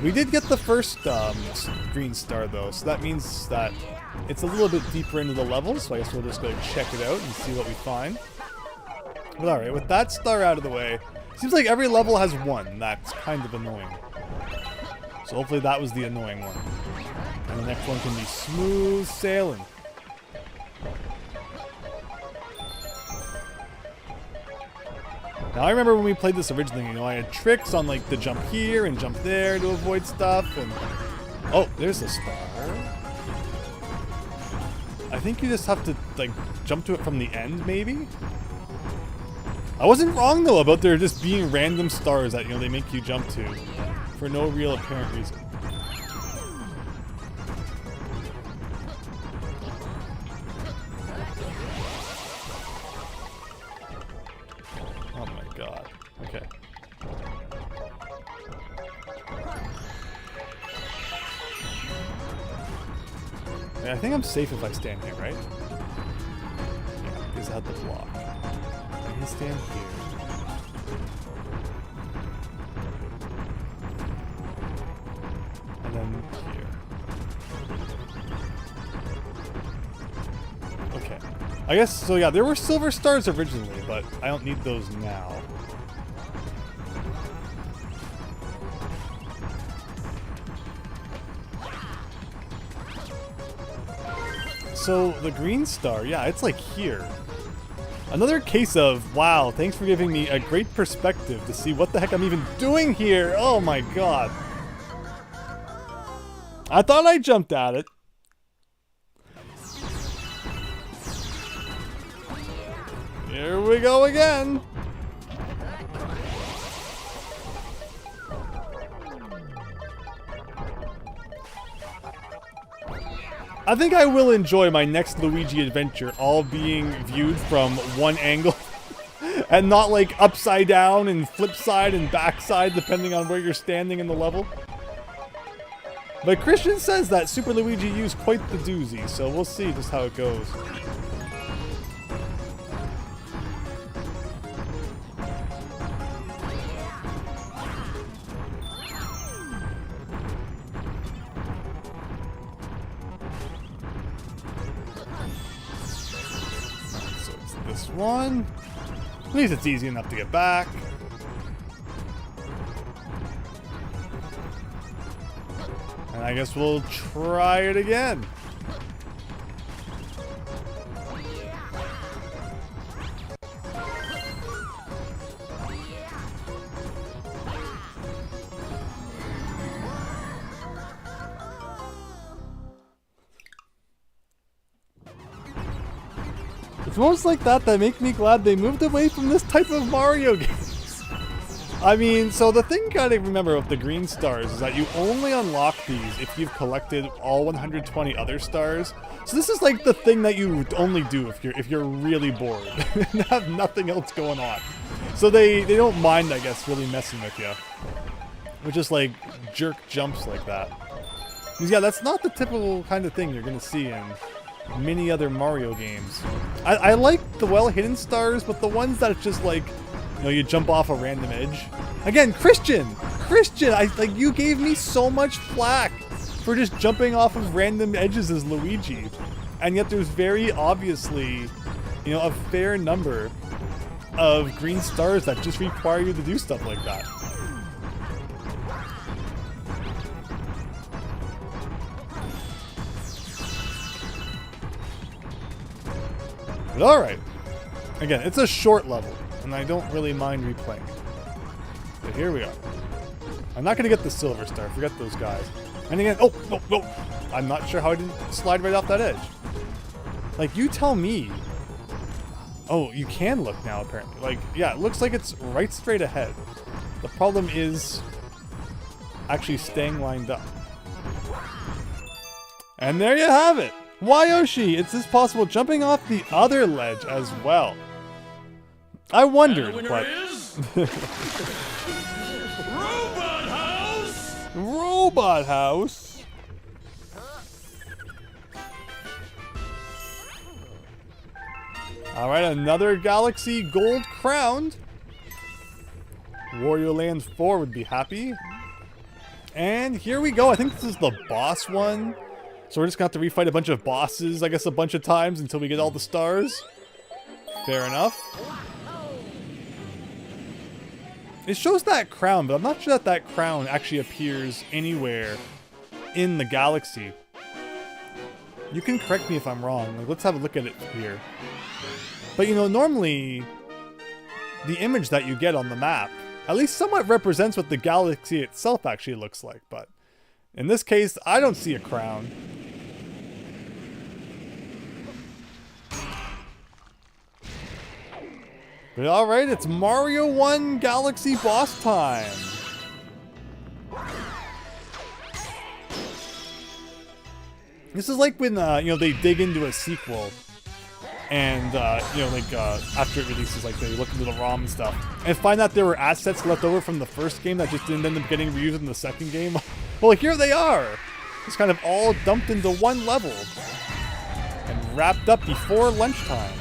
We did get the first green star, though, so that means that it's a little bit deeper into the level, so I guess we'll just go check it out and see what we find. But alright, with that star out of the way, seems like every level has one. That's kind of annoying. So hopefully that was the annoying one. And the next one can be smooth sailing. Now I remember when we played this originally, you know, I had tricks on like the jump here and jump there to avoid stuff, and oh, there's a star. I think you just have to like jump to it from the end, maybe? I wasn't wrong though about there just being random stars that, you know, they make you jump to for no real apparent reason. Oh my god. Okay. Yeah, I think I'm safe if I stand here, right? Yeah, because I had the block. I can stand here. And then here. Okay. I guess, so yeah, there were silver stars originally, but I don't need those now. So, the green star, yeah, it's like here. Another case of, wow, thanks for giving me a great perspective to see what the heck I'm even doing here. Oh my god. I thought I jumped at it. Here we go again. I think I will enjoy my next Luigi adventure all being viewed from one angle and not like upside down and flip side and backside depending on where you're standing in the level. But Christian says that Super Luigi used quite the doozy, so we'll see just how it goes. One. At least it's easy enough to get back. And I guess we'll try it again. It's moments like that that make me glad they moved away from this type of Mario games. I mean, so the thing you gotta remember with the green stars is that you only unlock these if you've collected all 120 other stars. So this is like the thing that you only do if you're really bored and have nothing else going on. So they don't mind, I guess, really messing with you. With just like jerk jumps like that. Because yeah, that's not the typical kind of thing you're gonna see in many other Mario games. I like the well-hidden stars, but the ones that it's just like, you know, you jump off a random edge. Again, Christian, like you gave me so much flack for just jumping off of random edges as Luigi, and yet there's very obviously you know, a fair number of green stars that just require you to do stuff like that. But alright. Again, it's a short level, and I don't really mind replaying it. But here we are. I'm not going to get the silver star. Forget those guys. And again, oh, no, no. I'm not sure how I didn't slide right off that edge. Like, you tell me. Oh, you can look now, apparently. Like, yeah, it looks like it's right straight ahead. The problem is actually staying lined up. And there you have it. Wayoshi, it's this possible jumping off the other ledge as well. I wondered, but... Robot House! Robot House? Alright, another Galaxy Gold crowned. Wario Land 4 would be happy. And here we go. I think this is the boss one. So we're just going to have to refight a bunch of bosses, I guess, a bunch of times until we get all the stars. Fair enough. It shows that crown, but I'm not sure that that crown actually appears anywhere in the galaxy. You can correct me if I'm wrong. Like, let's have a look at it here. But, you know, normally the image that you get on the map at least somewhat represents what the galaxy itself actually looks like. But in this case, I don't see a crown. But alright, it's Mario 1 Galaxy boss time. This is like when, you know, they dig into a sequel. And, you know, like, after it releases, like, they look into the ROM and stuff. And find out there were assets left over from the first game that just didn't end up getting reused in the second game. Well, here they are. Just kind of all dumped into one level. And wrapped up before lunchtime.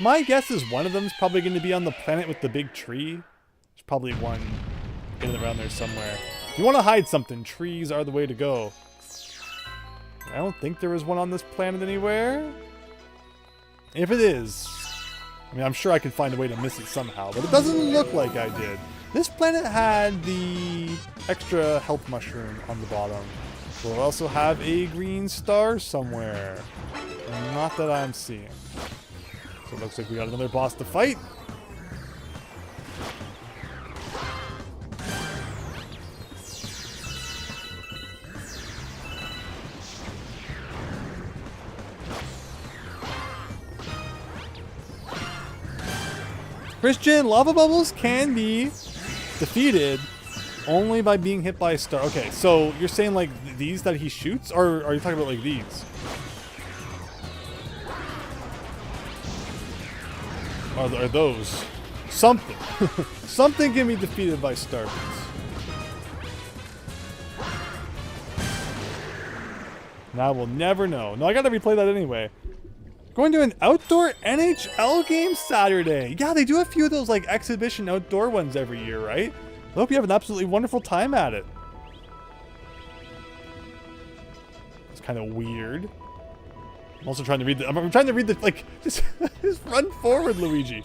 My guess is one of them is probably going to be on the planet with the big tree. There's probably one in around there somewhere. If you want to hide something, trees are the way to go. I don't think there is one on this planet anywhere. If it is, I mean, I'm sure I can find a way to miss it somehow, but it doesn't look like I did. This planet had the extra health mushroom on the bottom. We'll also have a green star somewhere. Not that I'm seeing. So it looks like we got another boss to fight. Christian, lava bubbles can be defeated only by being hit by a star. Okay, so you're saying like these that he shoots, or are you talking about like these? Are those something? Something can be defeated by stars. Now we'll never know. No, I gotta replay that anyway. Going to an outdoor NHL game Saturday. Yeah, they do a few of those like exhibition outdoor ones every year, right? I hope you have an absolutely wonderful time at it. It's kind of weird. I'm also trying to read the... I'm trying to read the... Like, just run forward, Luigi.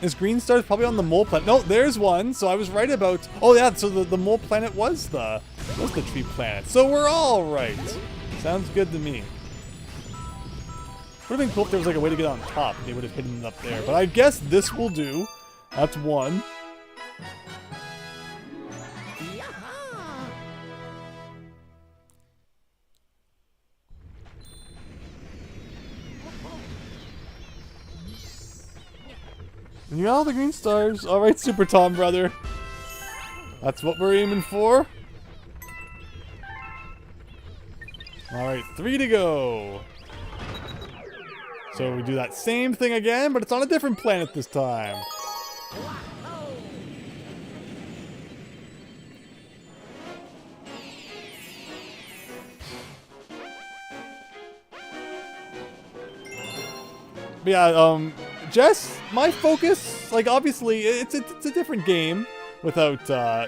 Is Green Stars probably on the mole planet? No, there's one. So I was right about... Oh, yeah, so the mole planet was the tree planet. So we're all right. Sounds good to me. Would have been cool if there was like a way to get on top. They would have hidden it up there. But I guess this will do. That's one. And you got all the green stars. Alright, Super Tom, brother. That's what we're aiming for. Alright, 3 to go. So we do that same thing again, but it's on a different planet this time. But yeah, Jess, my focus, like, obviously, it's a different game without,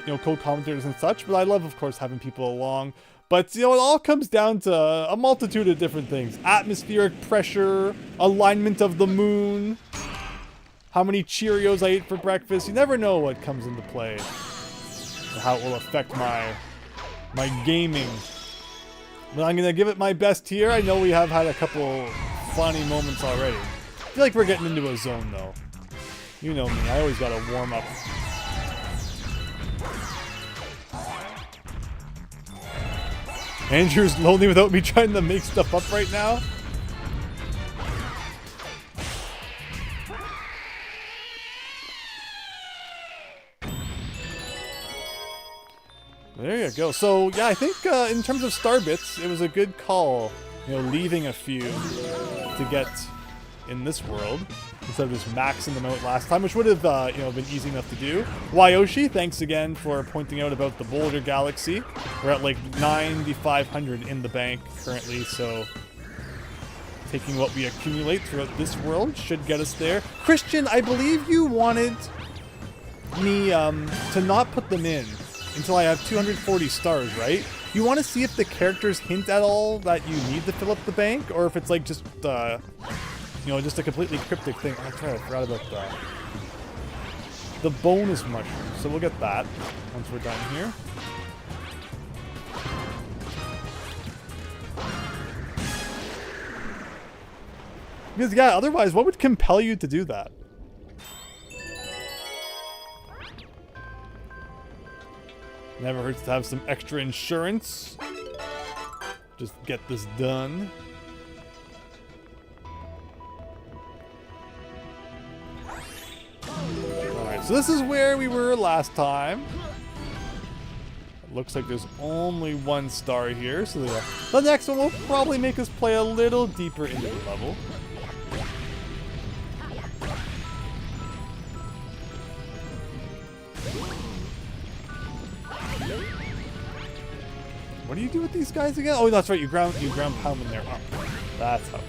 you know, co-commentators and such, but I love, of course, having people along. But, you know, it all comes down to a multitude of different things. Atmospheric pressure, alignment of the moon, how many Cheerios I ate for breakfast. You never know what comes into play and how it will affect my gaming. But I'm going to give it my best here. I know we have had a couple funny moments already. I feel like we're getting into a zone, though. You know me. I always got to warm up. Andrew's lonely without me trying to make stuff up right now. There you go. So, yeah, I think in terms of star bits, it was a good call, you know, leaving a few to get in this world instead of just maxing them out last time, which would have, you know, been easy enough to do. Wayoshi, thanks again for pointing out about the Boulder Galaxy. We're at like 9,500 in the bank currently, so taking what we accumulate throughout this world should get us there. Christian, I believe you wanted me to not put them in until I have 240 stars, right? You want to see if the characters hint at all that you need to fill up the bank, or if it's like just, you know, just a completely cryptic thing. Oh, that's right, I forgot about the bonus mushroom. So we'll get that once we're done here. Because, yeah, otherwise, what would compel you to do that? Never hurts to have some extra insurance. Just get this done. Alright, so this is where we were last time. It looks like there's only one star here, so the next one will probably make us play a little deeper into the level. What do you do with these guys again? Oh, that's right. You ground pound when they're up. That's how.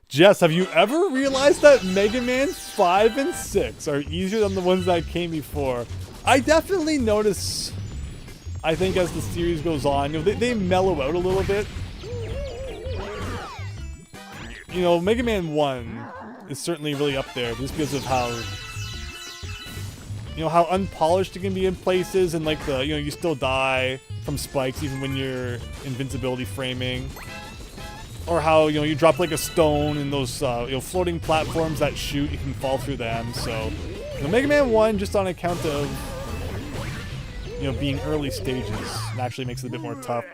Jess, have you ever realized that Mega Man 5 and 6 are easier than the ones that came before? I definitely notice, I think, as the series goes on, you know, they mellow out a little bit. You know, Mega Man 1 is certainly really up there just because of how, you know, how unpolished it can be in places, and like the, you know, you still die from spikes even when you're invincibility framing. Or how, you know, you drop like a stone and those, you know, floating platforms that shoot, you can fall through them. So, you know, Mega Man 1, just on account of, you know, being early stages, naturally makes it a bit more tough.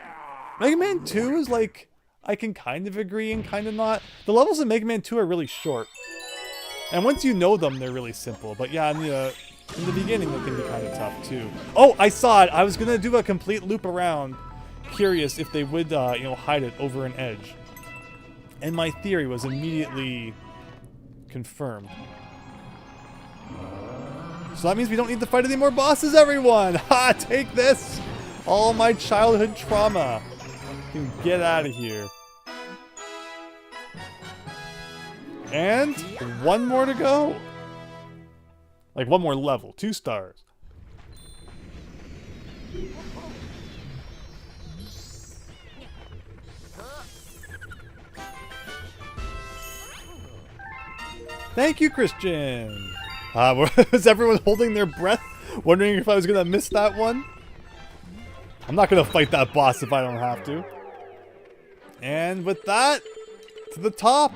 Mega Man 2 is like, I can kind of agree and kind of not. The levels in Mega Man 2 are really short. And once you know them, they're really simple. But yeah, in the beginning, they can be kind of tough too. Oh, I saw it! I was gonna do a complete loop around, curious if they would, you know, hide it over an edge. And my theory was immediately confirmed. So that means we don't need to fight any more bosses, everyone! Ha! Take this! All my childhood trauma can get out of here. And one more to go. Like one more level, 2 stars. Thank you, Christian. Was everyone holding their breath, wondering if I was gonna miss that one? I'm not gonna fight that boss if I don't have to. And with that, to the top,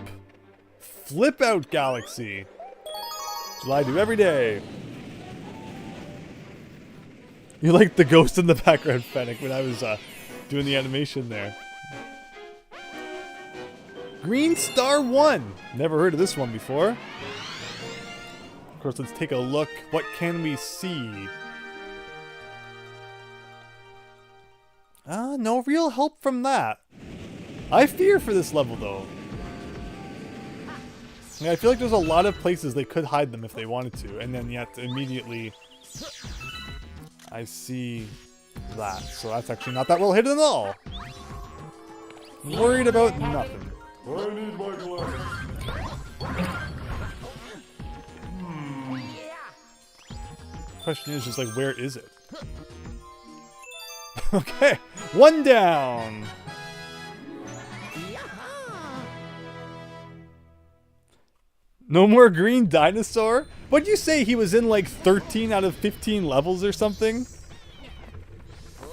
Flip Out Galaxy. That's what I do every day. You like the ghost in the background, Fennec, when I was doing the animation there. Green Star 1. Never heard of this one before. Of course, let's take a look. What can we see? No real help from that. I fear for this level, though. Yeah, I feel like there's a lot of places they could hide them if they wanted to, and then yet immediately I see that. So that's actually not that well hidden at all. Worried about nothing. I need my glasses. Question is just like, where is it? Okay, one down. No more green dinosaur? What'd you say, he was in like 13 out of 15 levels or something?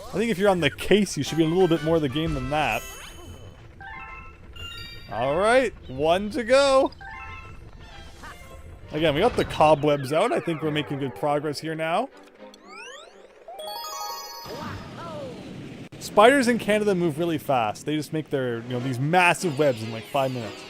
I think if you're on the case, you should be in a little bit more of the game than that. Alright, one to go. Again, we got the cobwebs out. I think we're making good progress here now. Spiders in Canada move really fast. They just make their, these massive webs in like 5 minutes.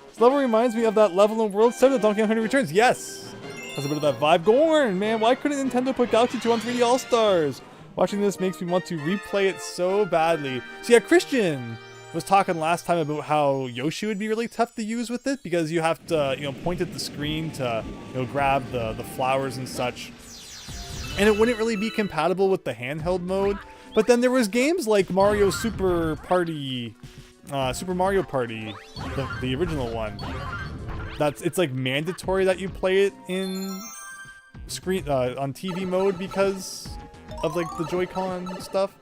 This level reminds me of that level in World 7 of Donkey Kong Country Returns. Yes! Has a bit of that vibe. Gorn, man, why couldn't Nintendo put Galaxy 2 on 3D All-Stars? Watching this makes me want to replay it so badly. So yeah, Christian was talking last time about how Yoshi would be really tough to use with it because you have to, point at the screen to, grab the flowers and such. And it wouldn't really be compatible with the handheld mode. But then there was games like Mario Super Party, Super Mario Party, the original one. It's like mandatory that you play it in screen on TV mode because of like the Joy-Con stuff.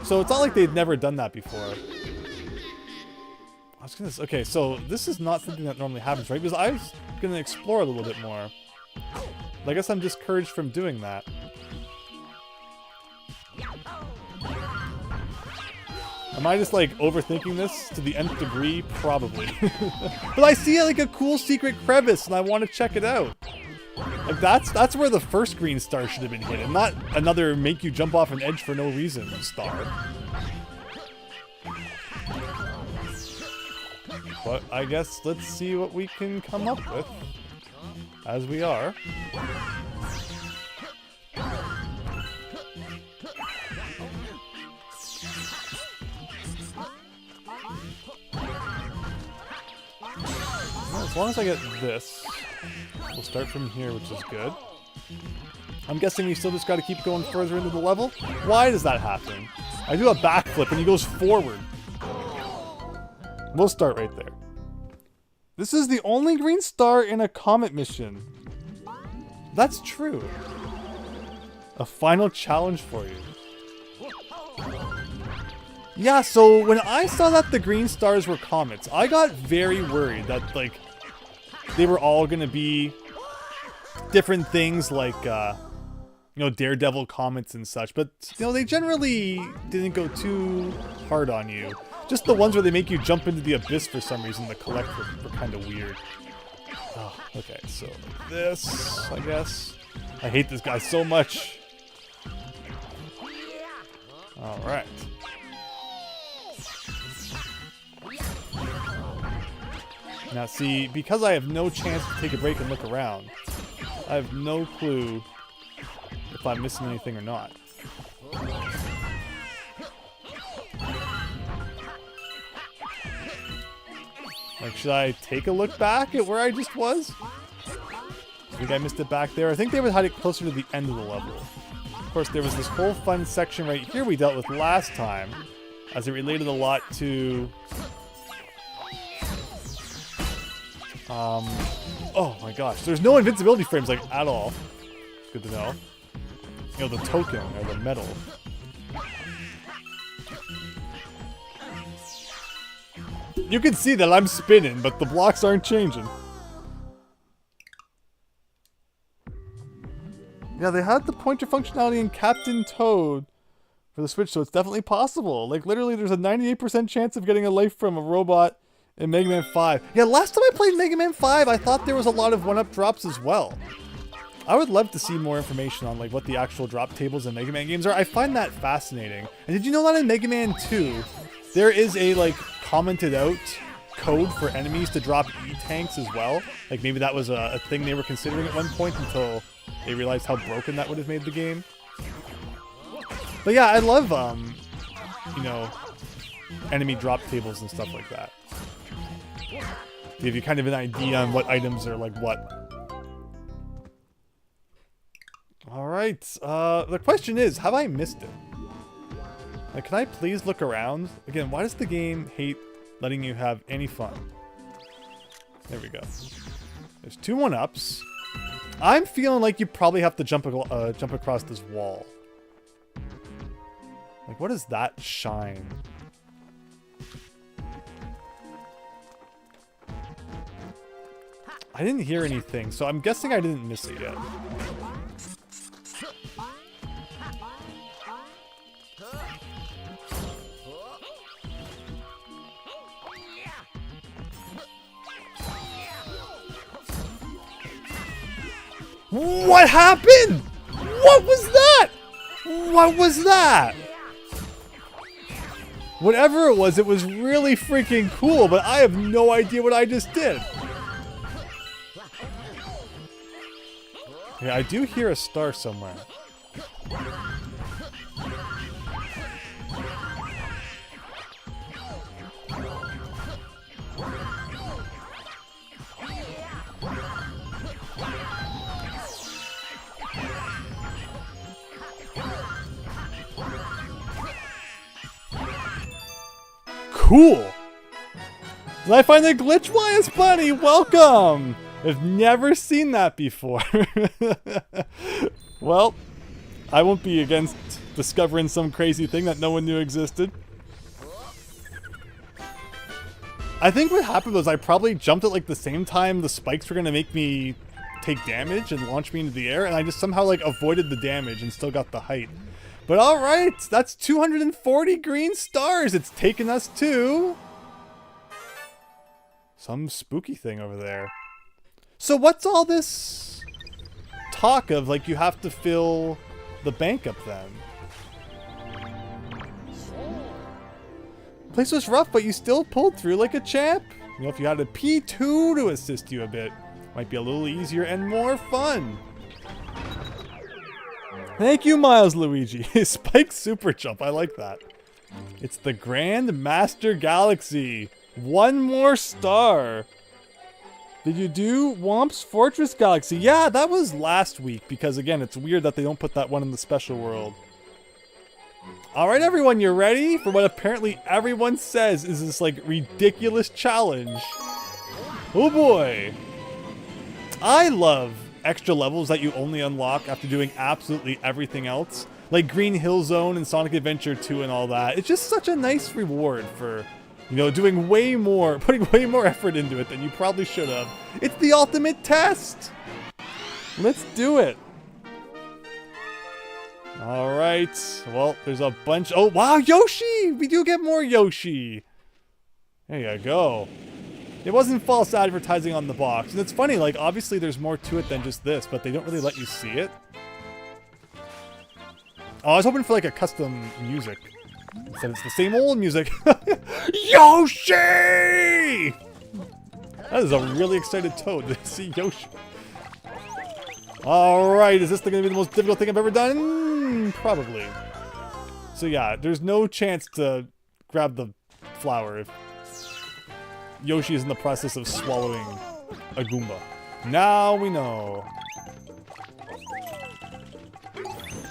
So it's not like they'd never done that before. Okay, so this is not something that normally happens, right? Because I was gonna explore a little bit more. But I guess I'm discouraged from doing that. Am I just like overthinking this to the nth degree? Probably. But I see like a cool secret crevice and I want to check it out. Like that's where the first green star should have been hidden, not another make you jump off an edge for no reason star. But I guess let's see what we can come up with as we are. As long as I get this, we'll start from here, which is good. I'm guessing we still just got to keep going further into the level. Why does that happen? I do a backflip and he goes forward. We'll start right there. This is the only green star in a comet mission. That's true. A final challenge for you. Yeah, so when I saw that the green stars were comets, I got very worried that, like, they were all gonna be different things like, Daredevil comets and such. But, they generally didn't go too hard on you. Just the ones where they make you jump into the abyss for some reason that collect were kind of weird. Oh, okay, so this, I guess. I hate this guy so much. Alright. Now see, because I have no chance to take a break and look around, I have no clue if I'm missing anything or not. Like, should I take a look back at where I just was? I think I missed it back there. I think they would hide it closer to the end of the level. Of course, there was this whole fun section right here we dealt with last time, as it related a lot to... oh my gosh, there's no invincibility frames, like, at all. Good to know. The token, or the medal. You can see that I'm spinning, but the blocks aren't changing. Yeah, they had the pointer functionality in Captain Toad for the Switch, so it's definitely possible. Like, literally, there's a 98% chance of getting a life from a robot in Mega Man 5. Yeah, last time I played Mega Man 5, I thought there was a lot of one-up drops as well. I would love to see more information on, like, what the actual drop tables in Mega Man games are. I find that fascinating. And did you know that in Mega Man 2, there is a, like, commented out code for enemies to drop E-tanks as well? Like, maybe that was a thing they were considering at one point until they realized how broken that would have made the game. But yeah, I love, enemy drop tables and stuff like that. Give you kind of an idea on what items are like what. Alright, the question is, have I missed it? Like, can I please look around? Again, why does the game hate letting you have any fun? There we go. There's 2 1-ups. I'm feeling like you probably have to jump across this wall. Like, what is that shine? I didn't hear anything, so I'm guessing I didn't miss it yet. What happened? What was that? What was that? Whatever it was really freaking cool, but I have no idea what I just did. Yeah, I do hear a star somewhere. Cool! Did I find a glitch? Why, it's Bunny! Welcome! I've never seen that before. Well, I won't be against discovering some crazy thing that no one knew existed. I think what happened was I probably jumped at like the same time the spikes were gonna make me take damage and launch me into the air, and I just somehow like avoided the damage and still got the height. But alright, that's 240 green stars. It's taken us to some spooky thing over there. So what's all this talk of, like, you have to fill the bank up then? Place was rough, but you still pulled through like a champ. You know, if you had a P2 to assist you a bit, might be a little easier and more fun. Thank you, Miles Luigi. Spike Super Jump, I like that. It's the Grandmaster Galaxy. 1 more star. Did you do Womp's Fortress Galaxy? Yeah, that was last week, because again, it's weird that they don't put that one in the special world. Alright everyone, you ready for what apparently everyone says is this like ridiculous challenge? Oh boy. I love extra levels that you only unlock after doing absolutely everything else. Like Green Hill Zone and Sonic Adventure 2 and all that. It's just such a nice reward for, you know, doing way more, putting way more effort into it than you probably should have. It's the ultimate test! Let's do it! Alright, well, there's a bunch. Oh, wow, Yoshi! We do get more Yoshi! There you go. It wasn't false advertising on the box. And it's funny, like, obviously there's more to it than just this, but they don't really let you see it. Oh, I was hoping for, like, a custom music. Instead, it's the same old music. Yoshi! That is a really excited Toad to see Yoshi. Alright, is this going to be the most difficult thing I've ever done? Probably. So yeah, there's no chance to grab the flower if Yoshi is in the process of swallowing a Goomba. Now we know.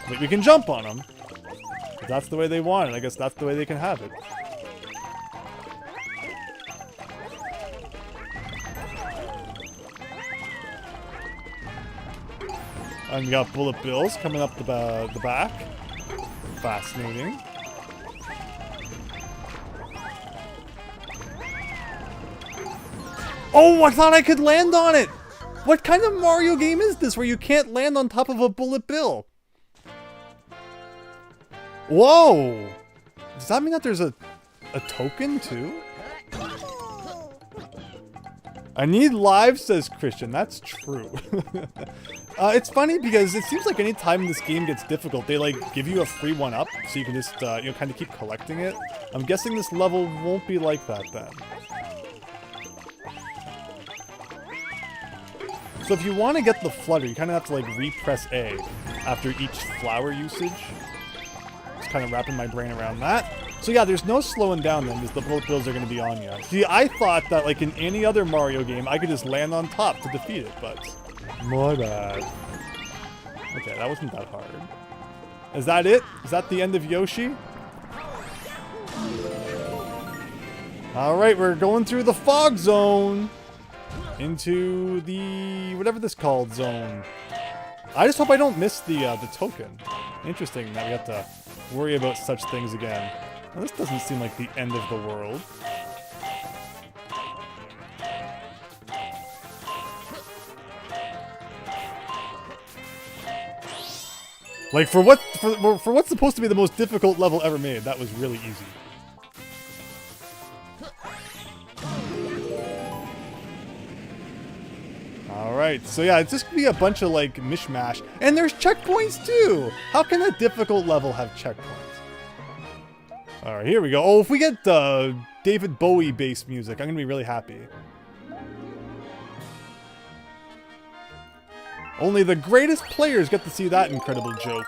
But we can jump on them. If that's the way they want it. I guess that's the way they can have it. And we got bullet bills coming up the back. Fascinating. Oh, I thought I could land on it! What kind of Mario game is this where you can't land on top of a bullet bill? Whoa! Does that mean that there's a token too? I need lives, says Christian. That's true. It's funny because it seems like any time this game gets difficult, they like give you a free 1-up, so you can just you know, kind of keep collecting it. I'm guessing this level won't be like that then. So if you want to get the flutter, you kind of have to like repress A after each flower usage. Just kind of wrapping my brain around that. So yeah, there's no slowing down then, because the bullet bills are going to be on you. See, I thought that like in any other Mario game, I could just land on top to defeat it, but my bad. Okay, that wasn't that hard. Is that it? Is that the end of Yoshi? Alright, we're going through the fog zone. Into the... whatever this called zone. I just hope I don't miss the token. Interesting that we have to worry about such things again. Well, this doesn't seem like the end of the world. Like, for what's supposed to be the most difficult level ever made, that was really easy. Alright, so yeah, it's just gonna be a bunch of, like, mishmash. And there's checkpoints, too! How can a difficult level have checkpoints? Alright, here we go. Oh, if we get David Bowie-based music, I'm gonna be really happy. Only the greatest players get to see that incredible joke.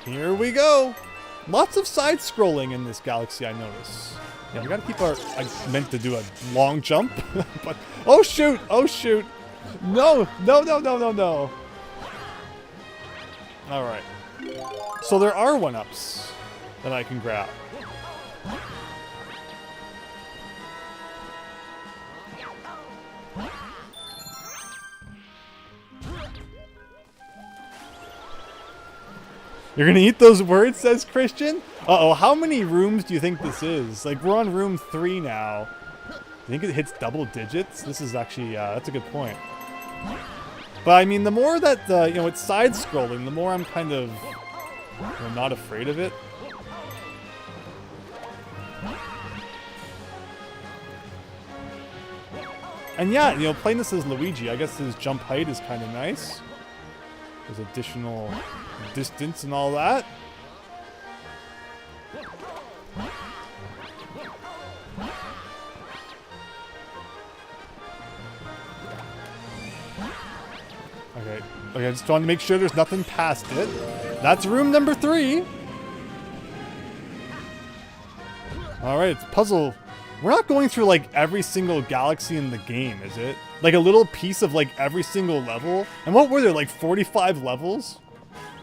Here we go! Lots of side-scrolling in this galaxy, I notice. Yeah, we gotta keep our... I meant to do a long jump, but... Oh, shoot! Oh, shoot! No! No, no, no, no, no! Alright. So there are one-ups that I can grab. You're gonna eat those words, says Christian? Uh-oh, how many rooms do you think this is? Like, we're on room 3 now. Do you think it hits double digits? This is actually, that's a good point. But, I mean, the more that, you know, it's side-scrolling, the more I'm kind of, you know, not afraid of it. And yeah, you know, playing this as Luigi, I guess his jump height is kind of nice. There's additional distance and all that. Okay, I just wanted to make sure there's nothing past it. That's room number 3. Alright, it's puzzle. We're not going through, like, every single galaxy in the game, is it? Like, a little piece of, like, every single level? And what were there, like, 45 levels?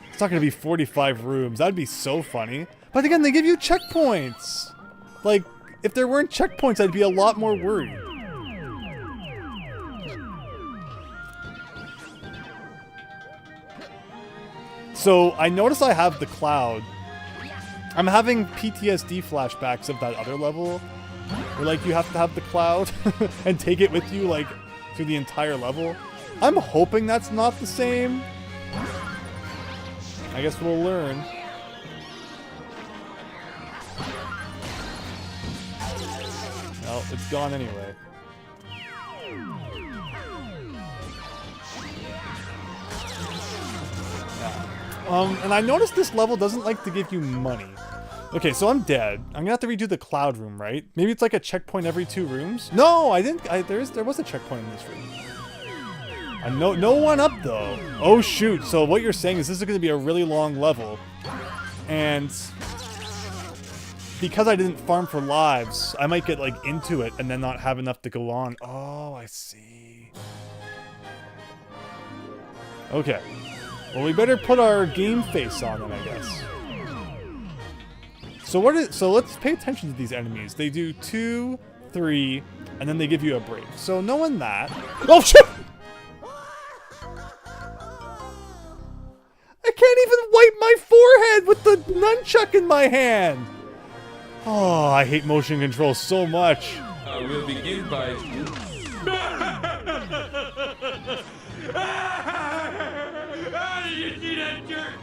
It's not gonna be 45 rooms. That'd be so funny. But again, they give you checkpoints! Like, if there weren't checkpoints, I'd be a lot more worried. So, I notice I have the cloud. I'm having PTSD flashbacks of that other level. Where, like, you have to have the cloud and take it with you, like, through the entire level. I'm hoping that's not the same. I guess we'll learn. Well, it's gone anyway. Yeah. And I noticed this level doesn't like to give you money. Okay, so I'm dead. I'm gonna have to redo the cloud room, right? Maybe it's like a checkpoint every 2 rooms? No, I didn't. There was a checkpoint in this room. No one up though. Oh shoot! So what you're saying is this is gonna be a really long level, and because I didn't farm for lives, I might get like into it and then not have enough to go on. Oh, I see. Okay. Well, we better put our game face on then, I guess. So let's pay attention to these enemies. They do 2, 3, and then they give you a break. So knowing that... Oh, shit! I can't even wipe my forehead with the nunchuck in my hand! Oh, I hate motion control so much. We'll begin by... You see that jerk?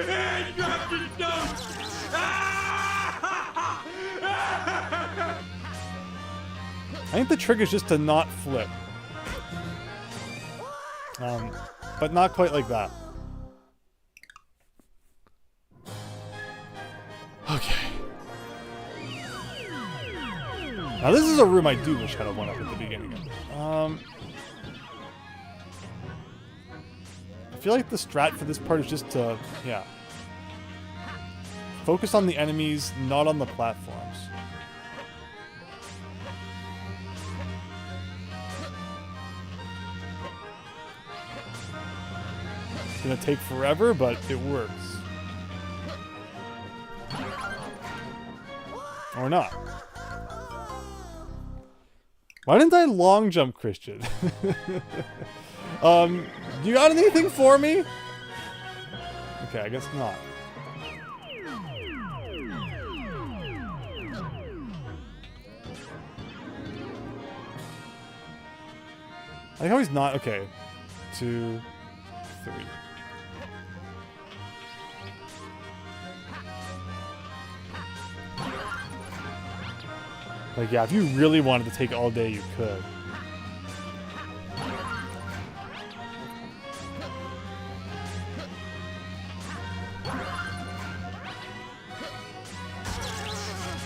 I dropped his nose! I think the trick is just to not flip. But not quite like that. Okay. Now this is a room I do wish had a 1-up at the beginning of. I feel like the strat for this part is just to, yeah. Focus on the enemies, not on the platforms. It's gonna take forever, but it works. Or not. Why didn't I long jump, Christian? You got anything for me? Okay, I guess not. I like how he's not. Okay. 2, 3. Like, yeah, if you really wanted to take all day, you could.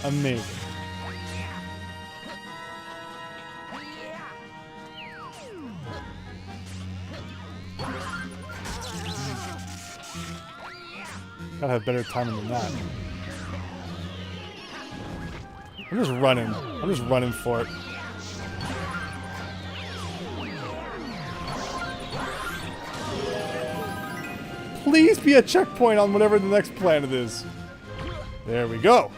Amazing. Gotta have better timing than that. I'm just running. I'm just running for it. Please be a checkpoint on whatever the next planet is. There we go.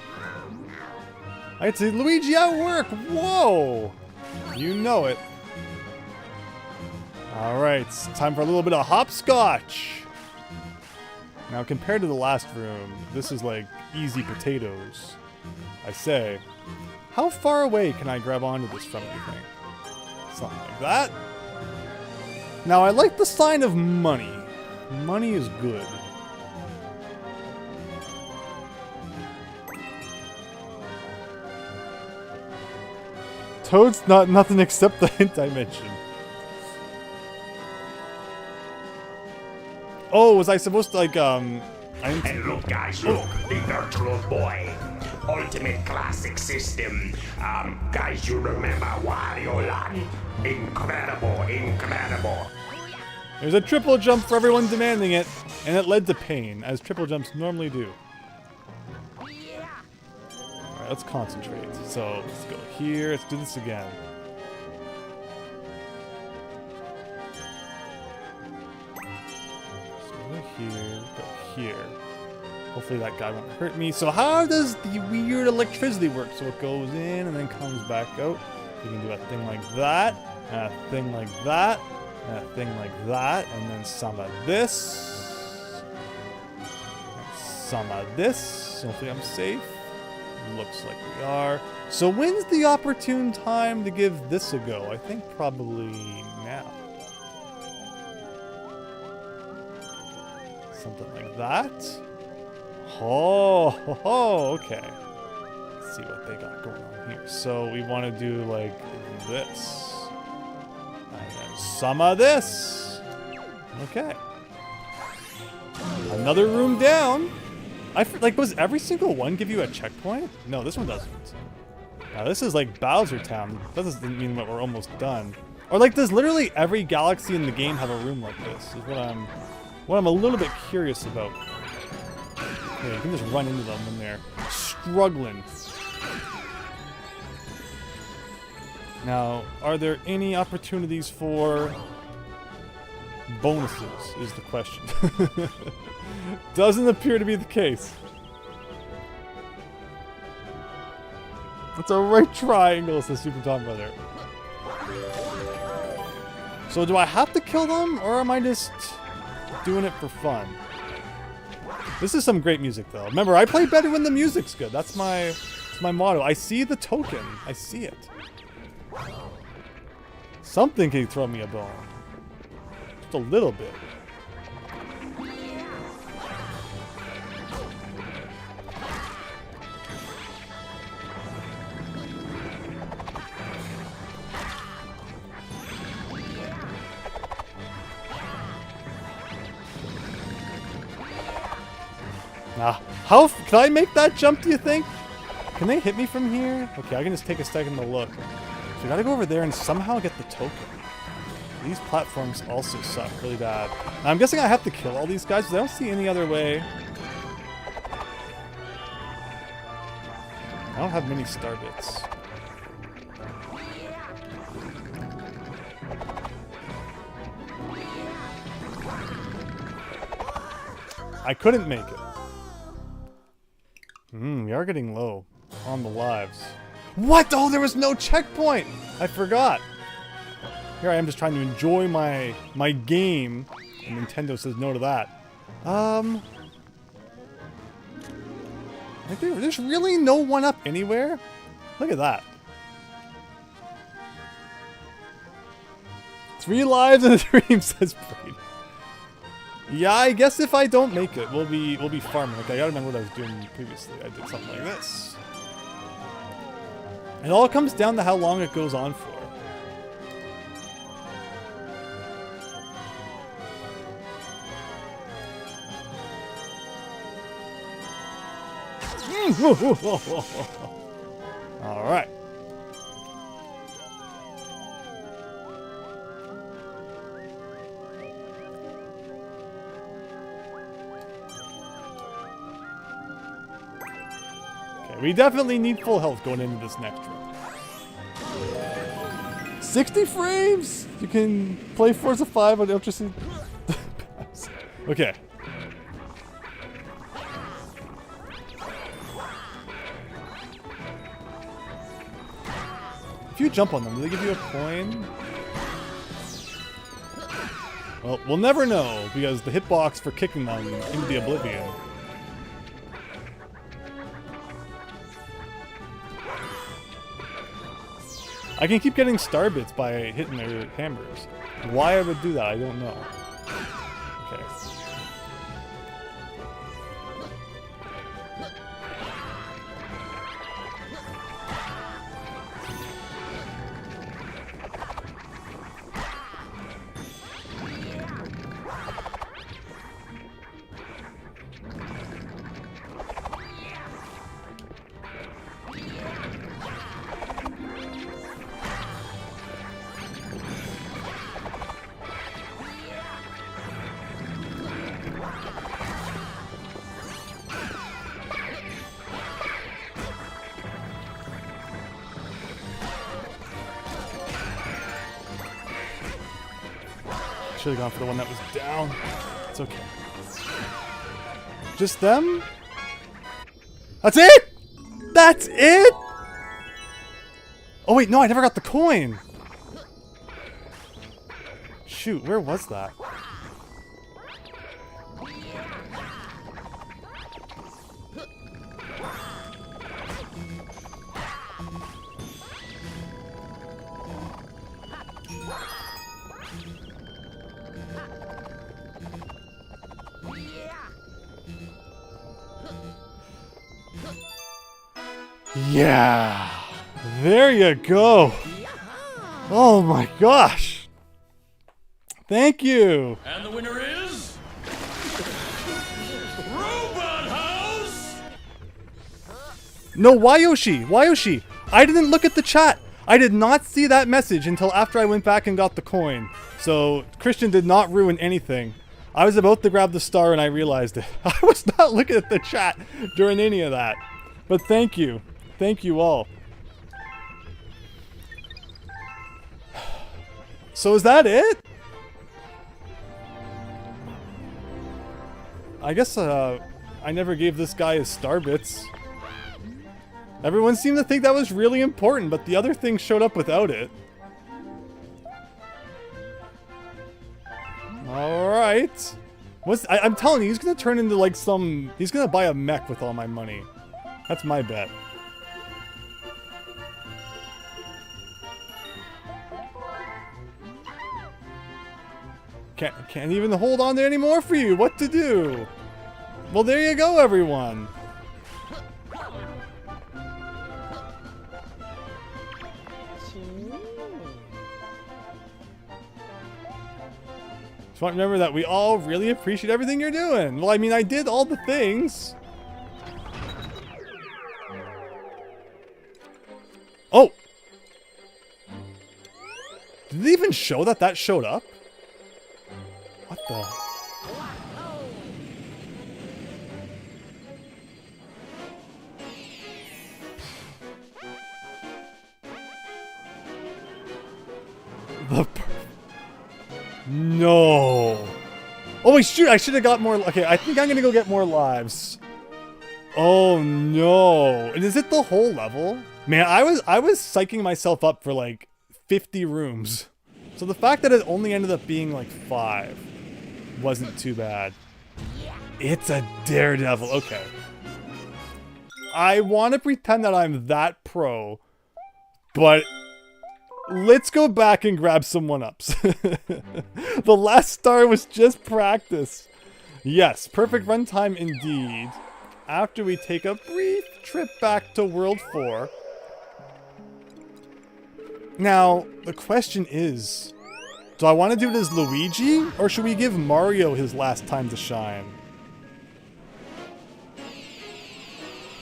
I get to see Luigi at work. Whoa! You know it. Alright, it's time for a little bit of hopscotch. Now, compared to the last room, this is like easy potatoes. I say, how far away can I grab onto this from, you think? Something like that. Now, I like the sign of money. Money is good. Toad's not nothing except the hint I mentioned. Oh, was I supposed to, like, And look, guys, look, the Virtual Boy. Ultimate classic system. Guys, you remember Wario Land? Incredible, incredible. There's a triple jump for everyone demanding it, and it led to pain, as triple jumps normally do. Alright, let's concentrate. So, let's go here, let's do this again. So go here, go here. Hopefully that guy won't hurt me. So how does the weird electricity work? So it goes in and then comes back out. You can do a thing like that, and a thing like that, and a thing like that, and then some of this, and some of this. Hopefully I'm safe. Looks like we are. So when's the opportune time to give this a go? I think probably now. Something like that. Oh, okay. Let's see what they got going on here. So we want to do like this. And then some of this. Okay. Another room down. Like, does every single one give you a checkpoint? No, this one doesn't. Now, this is like Bowser Town. That doesn't mean that we're almost done. Or like, does literally every galaxy in the game have a room like this? Is what I'm a little bit curious about. Yeah, you can just run into them when they're struggling. Now, are there any opportunities for bonuses, is the question. Doesn't appear to be the case. It's a right triangle, says Super Tom Brother. So do I have to kill them, or am I just doing it for fun? This is some great music, though. Remember, I play better when the music's good. That's my motto. I see the token. I see it. Something can throw me a bone. Just a little bit. How can I make that jump, do you think? Can they hit me from here? Okay, I can just take a second to look. So I gotta go over there and somehow get the token. These platforms also suck really bad. Now, I'm guessing I have to kill all these guys because I don't see any other way. I don't have many star bits. I couldn't make it. We are getting low. on the lives. What? Oh, there was no checkpoint! I forgot. Here I am just trying to enjoy my game, and Nintendo says no to that. There's really no one-up anywhere? Look at that. 3 lives and a dream, says Brady. Yeah, I guess if I don't make it, we'll be farming. Okay, I gotta remember what I was doing previously. I did something like this. It all comes down to how long it goes on for. All right. Okay, we definitely need full health going into this next round. 60 frames? You can play Forza 5 on Ultra C. Okay. If you jump on them, do they give you a coin? Well, we'll never know, because the hitbox for kicking them into the oblivion. I can keep getting star bits by hitting their hammers. Why I would do that, I don't know. Okay. Should have gone for the one that was down. It's okay. Just them? That's it? That's it? Oh wait, no, I never got the coin. Shoot, where was that? Yeah, there you go. Oh my gosh. Thank you. And the winner is Robot House. No, Wayoshi. Wayoshi. I didn't look at the chat. I did not see that message until after I went back and got the coin. So Christian did not ruin anything. I was about to grab the star and I realized it. I was not looking at the chat during any of that. But thank you. Thank you all. So is that it? I guess I never gave this guy his star bits. Everyone seemed to think that was really important, but the other thing showed up without it. Alright. I'm telling you, he's gonna turn into like he's gonna buy a mech with all my money. That's my bet. Can't even hold on to any more for you. What to do? Well, there you go, everyone. Just want to remember that we all really appreciate everything you're doing. Well, I mean, I did all the things. Oh! Did it even show that that showed up? What the? No. Oh wait, shoot! I should have got more. Okay, I think I'm gonna go get more lives. Oh no. And is it the whole level? Man, I was psyching myself up for like 50 rooms. So the fact that it only ended up being like 5 wasn't too bad. It's a daredevil. Okay. I want to pretend that I'm that pro, but let's go back and grab some one-ups. The last star was just practice. Yes, perfect runtime indeed. After we take a brief trip back to World 4. Now, the question is, do I want to do it as Luigi, or should we give Mario his last time to shine?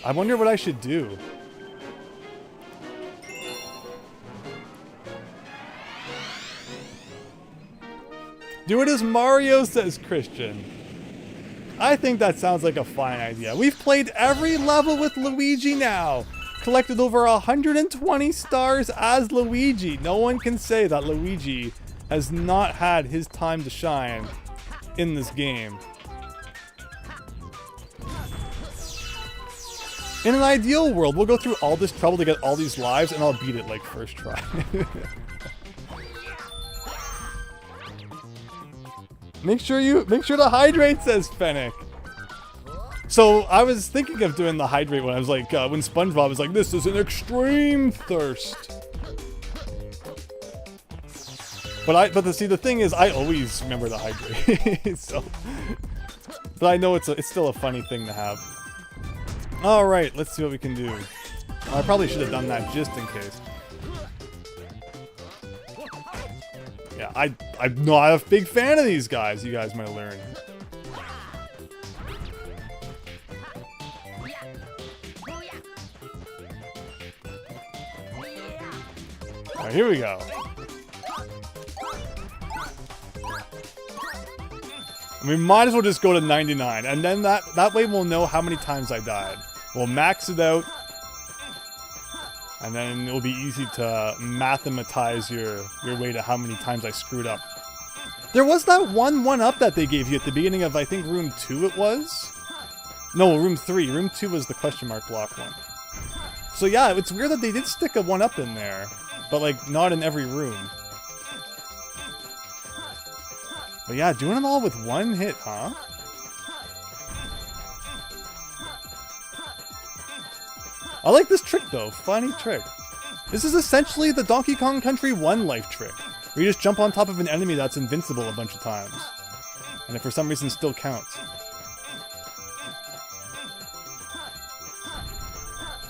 I wonder what I should do. Do it as Mario, says Christian. I think that sounds like a fine idea. We've played every level with Luigi now. Collected over 120 stars as Luigi. No one can say that Luigi has not had his time to shine in this game. In an ideal world, we'll go through all this trouble to get all these lives and I'll beat it like first try. Make sure to hydrate, says Fennec. So I was thinking of doing the hydrate one. I was like, when SpongeBob was like, this is an extreme thirst. But the thing is, I always remember the hydrate. So, but I know it's still a funny thing to have. All right, let's see what we can do. I probably should have done that just in case. Yeah, I'm not a big fan of these guys. You guys might learn. All right, here we go. We might as well just go to 99, and then that way we'll know how many times I died. We'll max it out, and then it'll be easy to mathematize your way to how many times I screwed up. There was that one-up that they gave you at the beginning of, I think, room 2 it was? No, room 3. Room 2 was the question mark block one. So yeah, it's weird that they did stick a 1-up in there, but like not in every room. But yeah, doing it all with one hit, huh? I like this trick though, funny trick. This is essentially the Donkey Kong Country 1 life trick, where you just jump on top of an enemy that's invincible a bunch of times. And it for some reason still counts.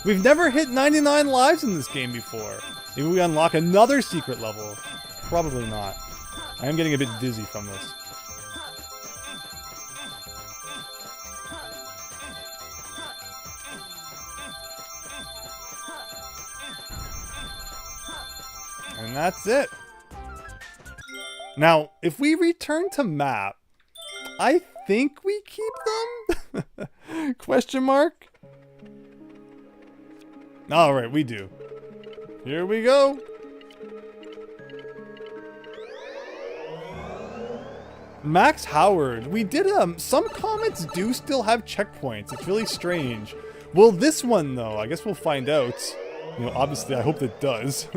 We've never hit 99 lives in this game before. Maybe we unlock another secret level. Probably not. I am getting a bit dizzy from this. And that's it. Now, if we return to map, I think we keep them? Question mark? Alright, we do. Here we go. Max Howard, we did some comets do still have checkpoints. It's really strange. Will this one though? I guess we'll find out. You know, obviously I hope it does.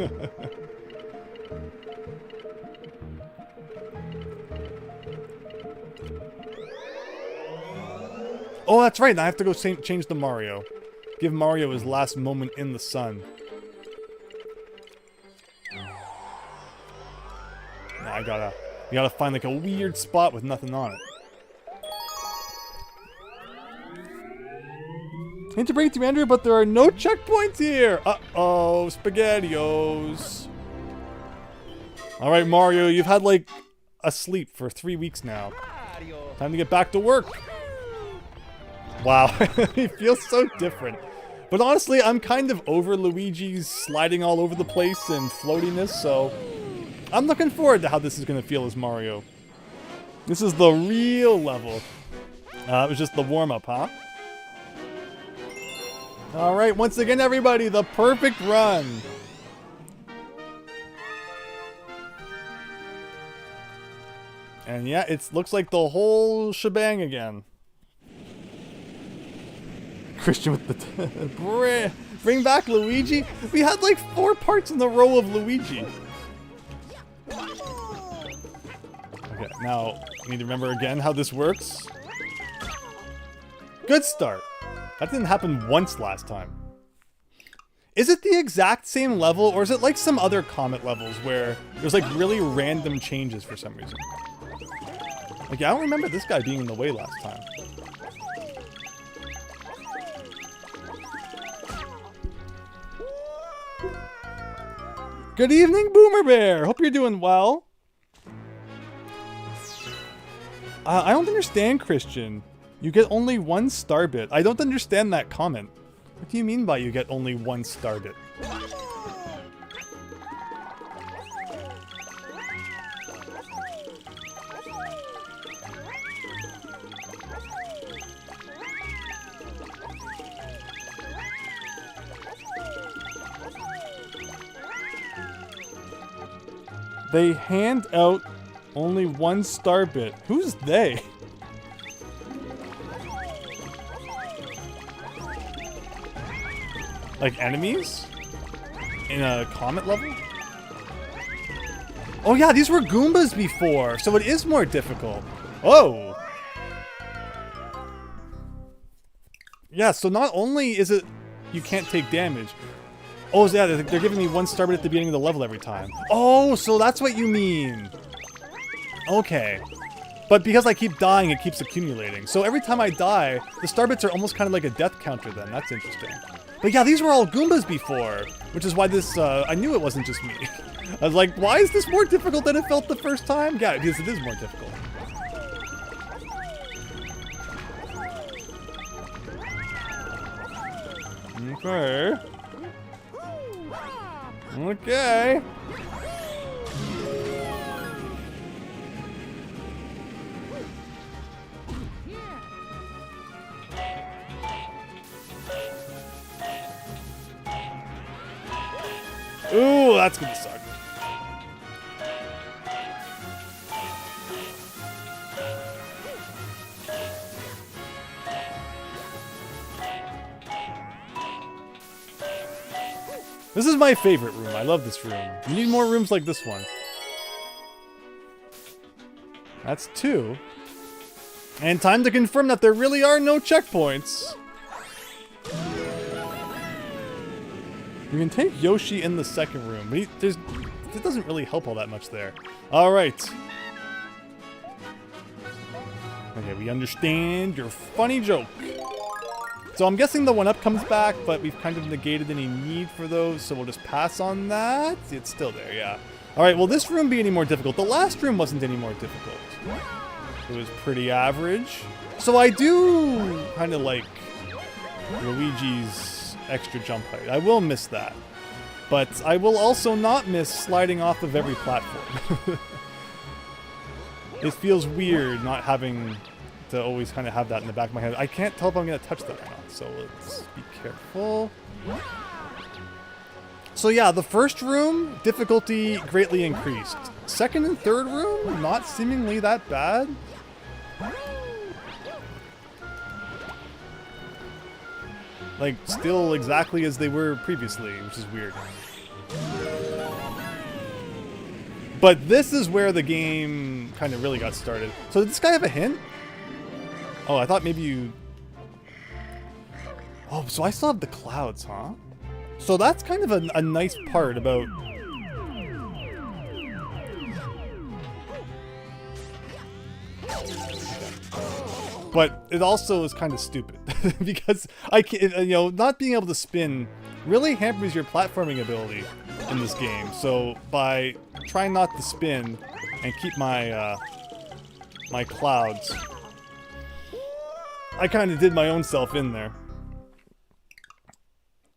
Oh, that's right. Now I have to go change the Mario. Give Mario his last moment in the sun. Now you gotta find like a weird spot with nothing on it. Hate to break it to you, Andrew, but there are no checkpoints here. Uh-oh, SpaghettiOs. All right, Mario, you've had like a sleep for 3 weeks now. Time to get back to work. Wow, he feels so different. But honestly, I'm kind of over Luigi's sliding all over the place and floatiness, so I'm looking forward to how this is going to feel as Mario. This is the real level. It was just the warm-up, huh? Alright, once again, everybody, the perfect run. And yeah, it looks like the whole shebang again. Christian with the... Bring back Luigi? We had like 4 parts in a row of Luigi. Okay, now I need to remember again how this works. Good start. That didn't happen once last time. Is it the exact same level, or is it like some other Comet levels where there's like really random changes for some reason? Like, I don't remember this guy being in the way last time. Good evening, Boomer Bear! Hope you're doing well. I don't understand, Christian. You get only 1 star bit. I don't understand that comment. What do you mean by you get only 1 star bit? They hand out only 1 star bit. Who's they? Like enemies? In a Comet level? Oh yeah, these were Goombas before, so it is more difficult. Oh! Yeah, so not only is it you can't take damage. Oh, yeah, they're giving me 1 star bit at the beginning of the level every time. Oh, so that's what you mean. Okay. But because I keep dying, it keeps accumulating. So every time I die, the star bits are almost kind of like a death counter then. That's interesting. But yeah, these were all Goombas before, which is why this, I knew it wasn't just me. I was like, why is this more difficult than it felt the first time? Yeah, because it is more difficult. Okay. Okay. Ooh, that's gonna suck. This is my favorite room. I love this room. You need more rooms like this one. That's 2. And time to confirm that there really are no checkpoints. You can take Yoshi in the second room, but it doesn't really help all that much there. Alright. Okay, we understand your funny joke. So I'm guessing the 1-up comes back, but we've kind of negated any need for those, so we'll just pass on that. It's still there, yeah. Alright, will this room be any more difficult? The last room wasn't any more difficult. It was pretty average. So I do kind of like Luigi's extra jump height. I will miss that. But I will also not miss sliding off of every platform. It feels weird not having to always kind of have that in the back of my head. I can't tell if I'm going to touch that or not, so let's be careful. So yeah, the first room, difficulty greatly increased. Second and third room, not seemingly that bad. Like, still exactly as they were previously, which is weird. But this is where the game kind of really got started. So did this guy have a hint? Oh, I thought maybe you... Oh, so I still have the clouds, huh? So that's kind of a nice part about... But it also is kind of stupid. Because I can't, you know, not being able to spin really hampers your platforming ability in this game. So by trying not to spin and keep my my clouds, I kind of did my own self in there.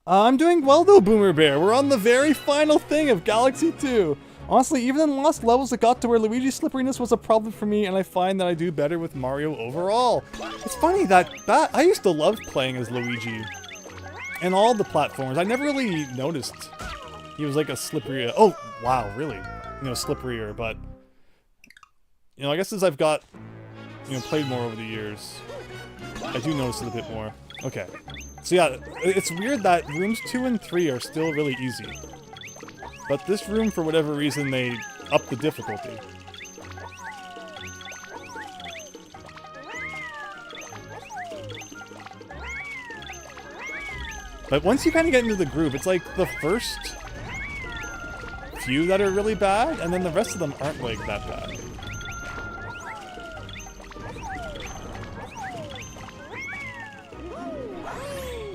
I'm doing well though, Boomer Bear. We're on the very final thing of Galaxy 2. Honestly, even in lost levels, it got to where Luigi's slipperiness was a problem for me, and I find that I do better with Mario overall. It's funny that I used to love playing as Luigi in all the platforms. I never really noticed he was like a slippery... Oh, wow, really? You know, slipperier, but... You know, I guess as I've got, you know, played more over the years, I do notice it a bit more. Okay. So yeah, it's weird that rooms 2 and 3 are still really easy. But this room, for whatever reason, they upped the difficulty. But once you kind of get into the groove, it's like the first few that are really bad, and then the rest of them aren't like that bad.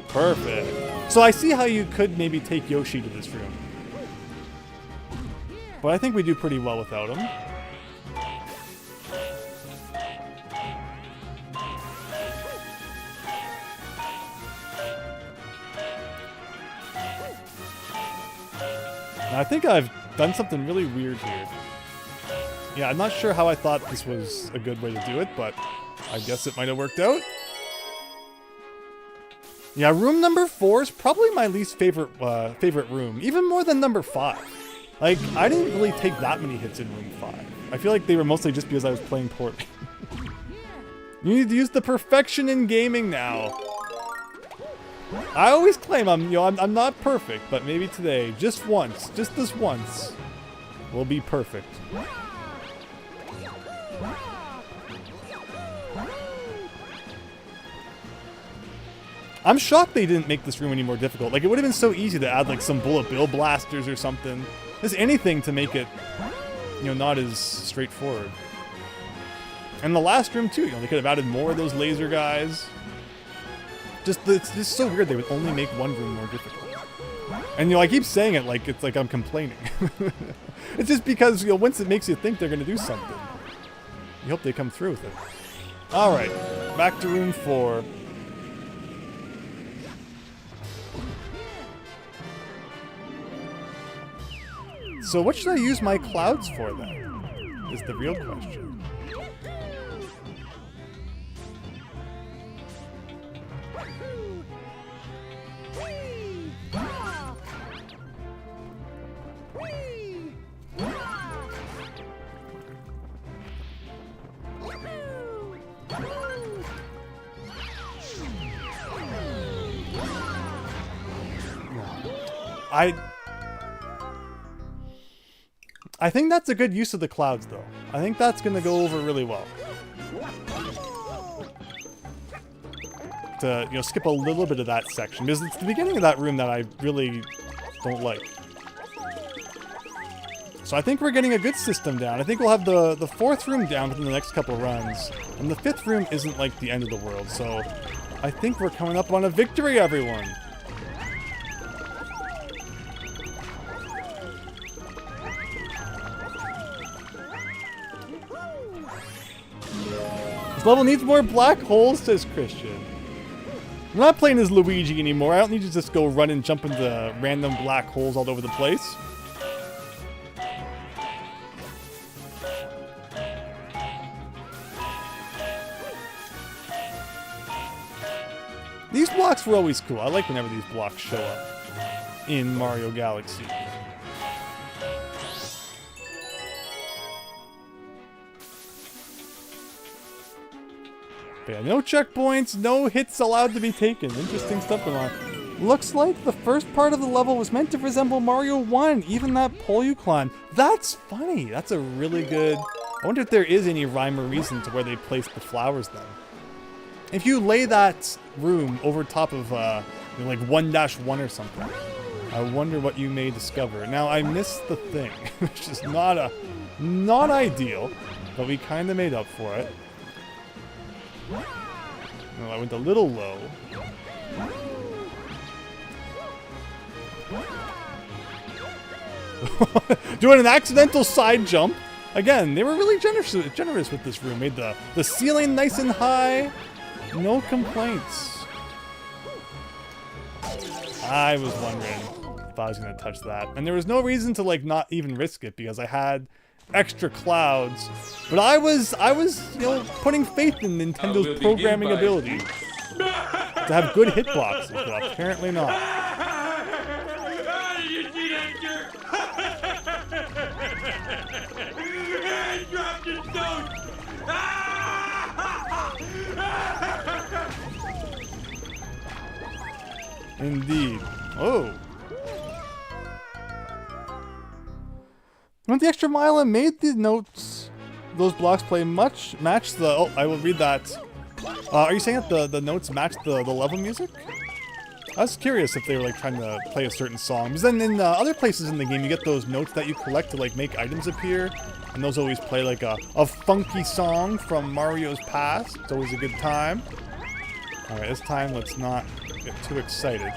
Perfect. So I see how you could maybe take Yoshi to this room. But I think we do pretty well without him. And I think I've done something really weird here. Yeah, I'm not sure how I thought this was a good way to do it, but I guess it might have worked out. Yeah, room number 4 is probably my least favorite room, even more than number 5. Like, I didn't really take that many hits in room 5. I feel like they were mostly just because I was playing poorly. You need to use the perfection in gaming now. I always claim I'm not perfect, but maybe today, just once, just this once, will be perfect. I'm shocked they didn't make this room any more difficult. Like, it would have been so easy to add, like, some bullet bill blasters or something. Just anything to make it, not as straightforward. And the last room, too. They could have added more of those laser guys. It's just so weird they would only make one room more difficult. And, I keep saying it like it's like I'm complaining. It's just because, once it makes you think they're going to do something, you hope they come through with it. Alright, back to room 4. So what should I use my clouds for then? Is the real question. I think that's a good use of the clouds, though. I think that's going to go over really well. To, skip a little bit of that section, because it's the beginning of that room that I really don't like. So I think we're getting a good system down. I think we'll have the 4th room down within the next couple runs, and the 5th room isn't like the end of the world, so I think we're coming up on a victory, everyone! This level needs more black holes, says Christian. I'm not playing as Luigi anymore. I don't need to just go run and jump into random black holes all over the place. These blocks were always cool. I like whenever these blocks show up in Mario Galaxy. But yeah, no checkpoints, no hits allowed to be taken. Interesting stuff going on. Looks like the first part of the level was meant to resemble Mario 1, even that pole you climb. That's funny. That's a really good... I wonder if there is any rhyme or reason to where they placed the flowers then. If you lay that room over top of like 1-1 or something, I wonder what you may discover. Now, I missed the thing, which is not ideal, but we kind of made up for it. No, I went a little low. Doing an accidental side jump. Again, they were really generous with this room. Made the ceiling nice and high. No complaints. I was wondering if I was going to touch that. And there was no reason to not even risk it because I had extra clouds. But I was putting faith in Nintendo's programming ability to have good hitboxes, but apparently not. You teenager! I dropped his note! Indeed. Oh. Went the extra mile and made the notes. Those blocks play match the... Oh, I will read that. Are you saying that the notes match the level music? I was curious if they were like trying to play a certain song. Because then in other places in the game, you get those notes that you collect to like make items appear. And those always play like a funky song from Mario's past. It's always a good time. Alright, this time let's not get too excited.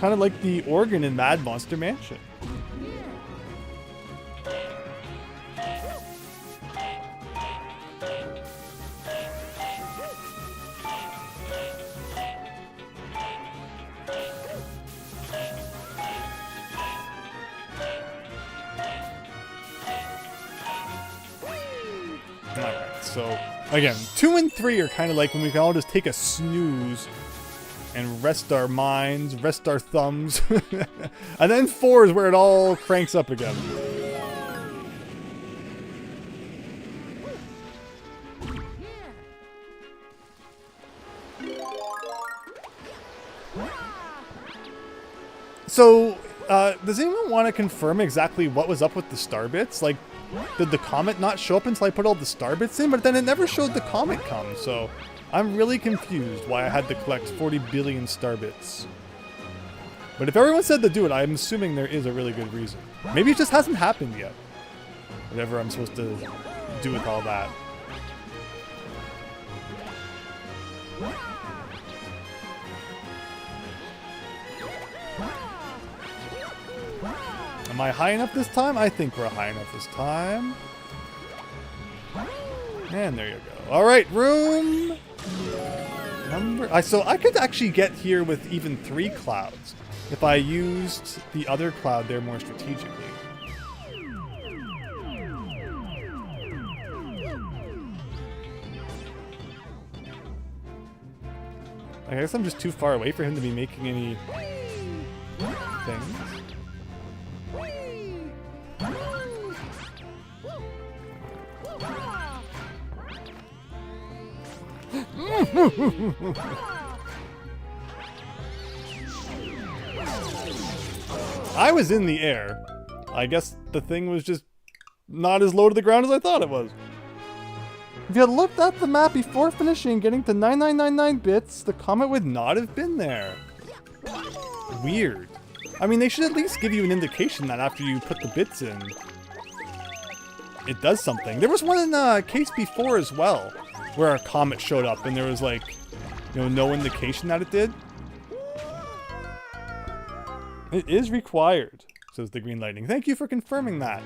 Kind of like the organ in Mad Monster Mansion. So, again, 2 and 3 are kind of like when we can all just take a snooze and rest our minds, rest our thumbs. And then 4 is where it all cranks up again. So, does anyone want to confirm exactly what was up with the star bits? Like, did the comet not show up until I put all the star bits in? But then it never showed the comet come, so I'm really confused why I had to collect 40 billion star bits. But if everyone said to do it, I'm assuming there is a really good reason. Maybe it just hasn't happened yet. Whatever I'm supposed to do with all that. Am I high enough this time? I think we're high enough this time. And there you go. All right, room number... So I could actually get here with even 3 clouds if I used the other cloud there more strategically. I guess I'm just too far away for him to be making any things. I was in the air. I guess the thing was just not as low to the ground as I thought it was. If you had looked at the map before finishing getting to 9999 bits, the comet would not have been there. Weird. I mean, they should at least give you an indication that after you put the bits in, it does something. There was one in case before as well, where a comet showed up and there was like, you know, no indication that it did. It is required, says the Green Lightning. Thank you for confirming that.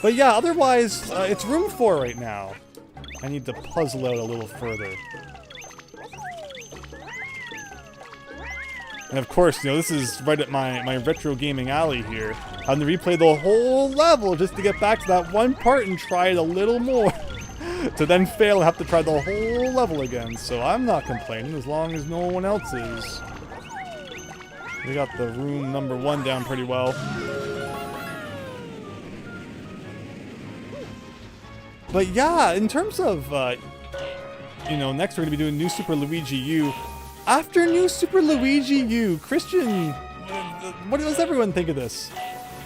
But yeah, otherwise, it's room 4 right now. I need to puzzle out a little further. And of course, you know, this is right at my retro gaming alley here. Having to replay the whole level just to get back to that one part and try it a little more. To then fail and have to try the whole level again. So I'm not complaining as long as no one else is. We got the room number 1 down pretty well. But yeah, in terms of, you know, next we're going to be doing New Super Luigi U. After New Super Luigi U, Christian, what does everyone think of this?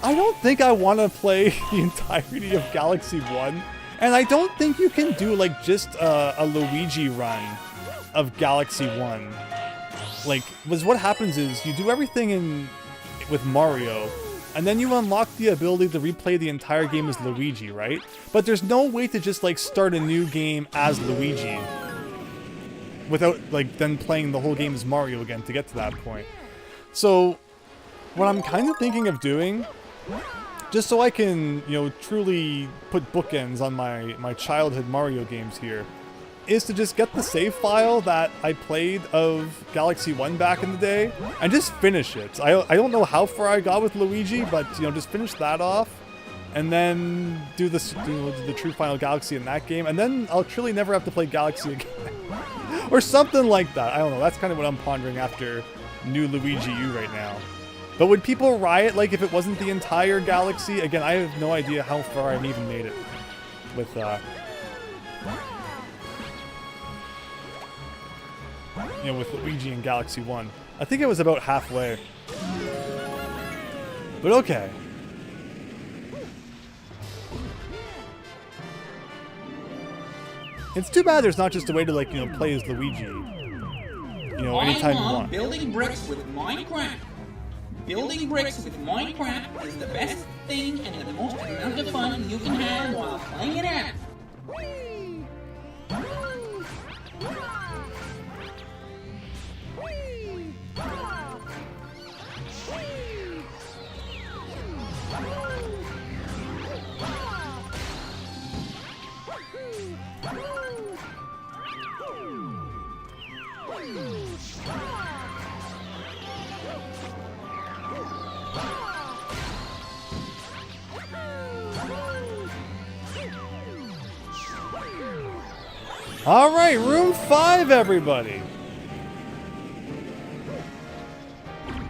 I don't think I want to play the entirety of Galaxy 1. And I don't think you can do, like, just a Luigi run of Galaxy 1. Like, what happens is you do everything with Mario, and then you unlock the ability to replay the entire game as Luigi, right? But there's no way to just, like, start a new game as Luigi without, like, then playing the whole game as Mario again to get to that point. So, what I'm kind of thinking of doing, just so I can, you know, truly put bookends on my childhood Mario games here, is to just get the save file that I played of Galaxy 1 back in the day, and just finish it. I don't know how far I got with Luigi, but, you know, just finish that off, and then do the true Final Galaxy in that game, and then I'll truly never have to play Galaxy again. Or something like that. I don't know, that's kind of what I'm pondering after New Luigi U right now. But would people riot, like, if it wasn't the entire Galaxy? Again, I have no idea how far I've even made it. with with Luigi in Galaxy 1. I think it was about halfway. But okay. It's too bad there's not just a way to, like, play as Luigi. Anytime you want. Building bricks with Minecraft. Building bricks with Minecraft is the best thing and the most amount of fun you can have while playing it out. All right, room 5, everybody.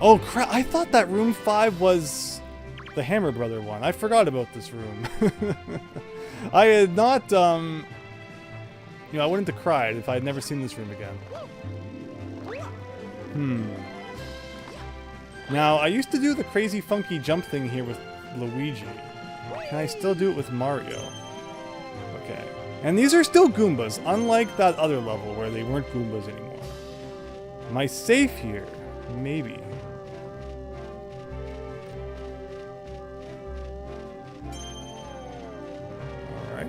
Oh crap! I thought that room 5 was the Hammer Brother one. I forgot about this room. I had not, I wouldn't have cried if I had never seen this room again. Now, I used to do the crazy funky jump thing here with Luigi. Can I still do it with Mario? Okay. And these are still Goombas, unlike that other level where they weren't Goombas anymore. Am I safe here? Maybe. Alright.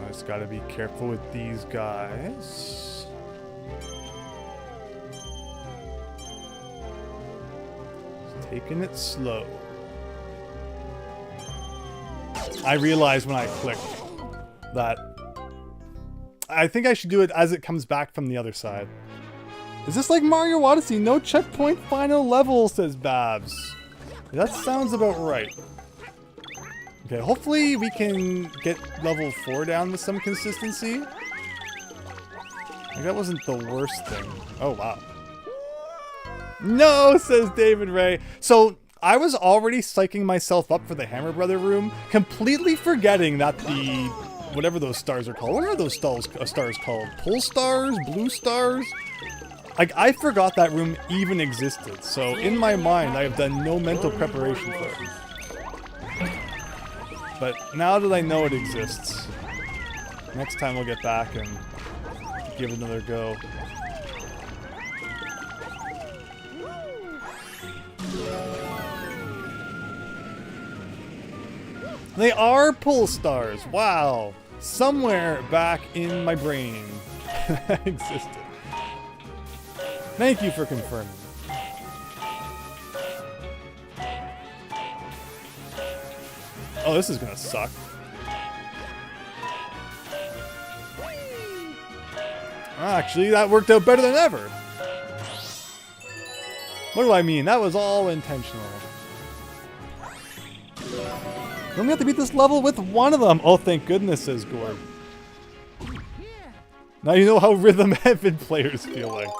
I just gotta be careful with these guys. Just taking it slow. I realized when I clicked that I think I should do it as it comes back from the other side. Is this like Mario Odyssey? No checkpoint final level, says Babs. That sounds about right. Okay, hopefully we can get level 4 down with some consistency. Like, that wasn't the worst thing. Oh, wow. No, says David Ray. So, I was already psyching myself up for the Hammer Brother room, completely forgetting that the... whatever those stars are called. What are those stars called? Pole stars? Blue stars? Like, I forgot that room even existed. So, in my mind, I have done no mental preparation for it. But now that I know it exists, next time we'll get back and give it another go. They are pull stars. Wow. Somewhere back in my brain that existed. Thank you for confirming. Oh, this is gonna suck. Actually, that worked out better than ever. What do I mean? That was all intentional. We only have to beat this level with one of them. Oh, thank goodness, says Gord. Now you know how Rhythm Heaven players feel like.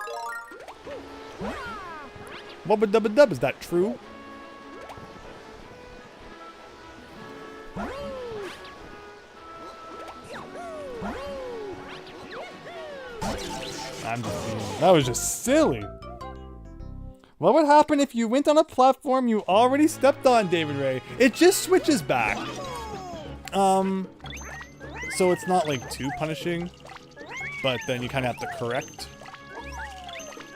Wubba dubba dub, is that true? That was just silly. What would happen if you went on a platform you already stepped on, David Ray? It just switches back. So it's not like too punishing, but then you kind of have to correct.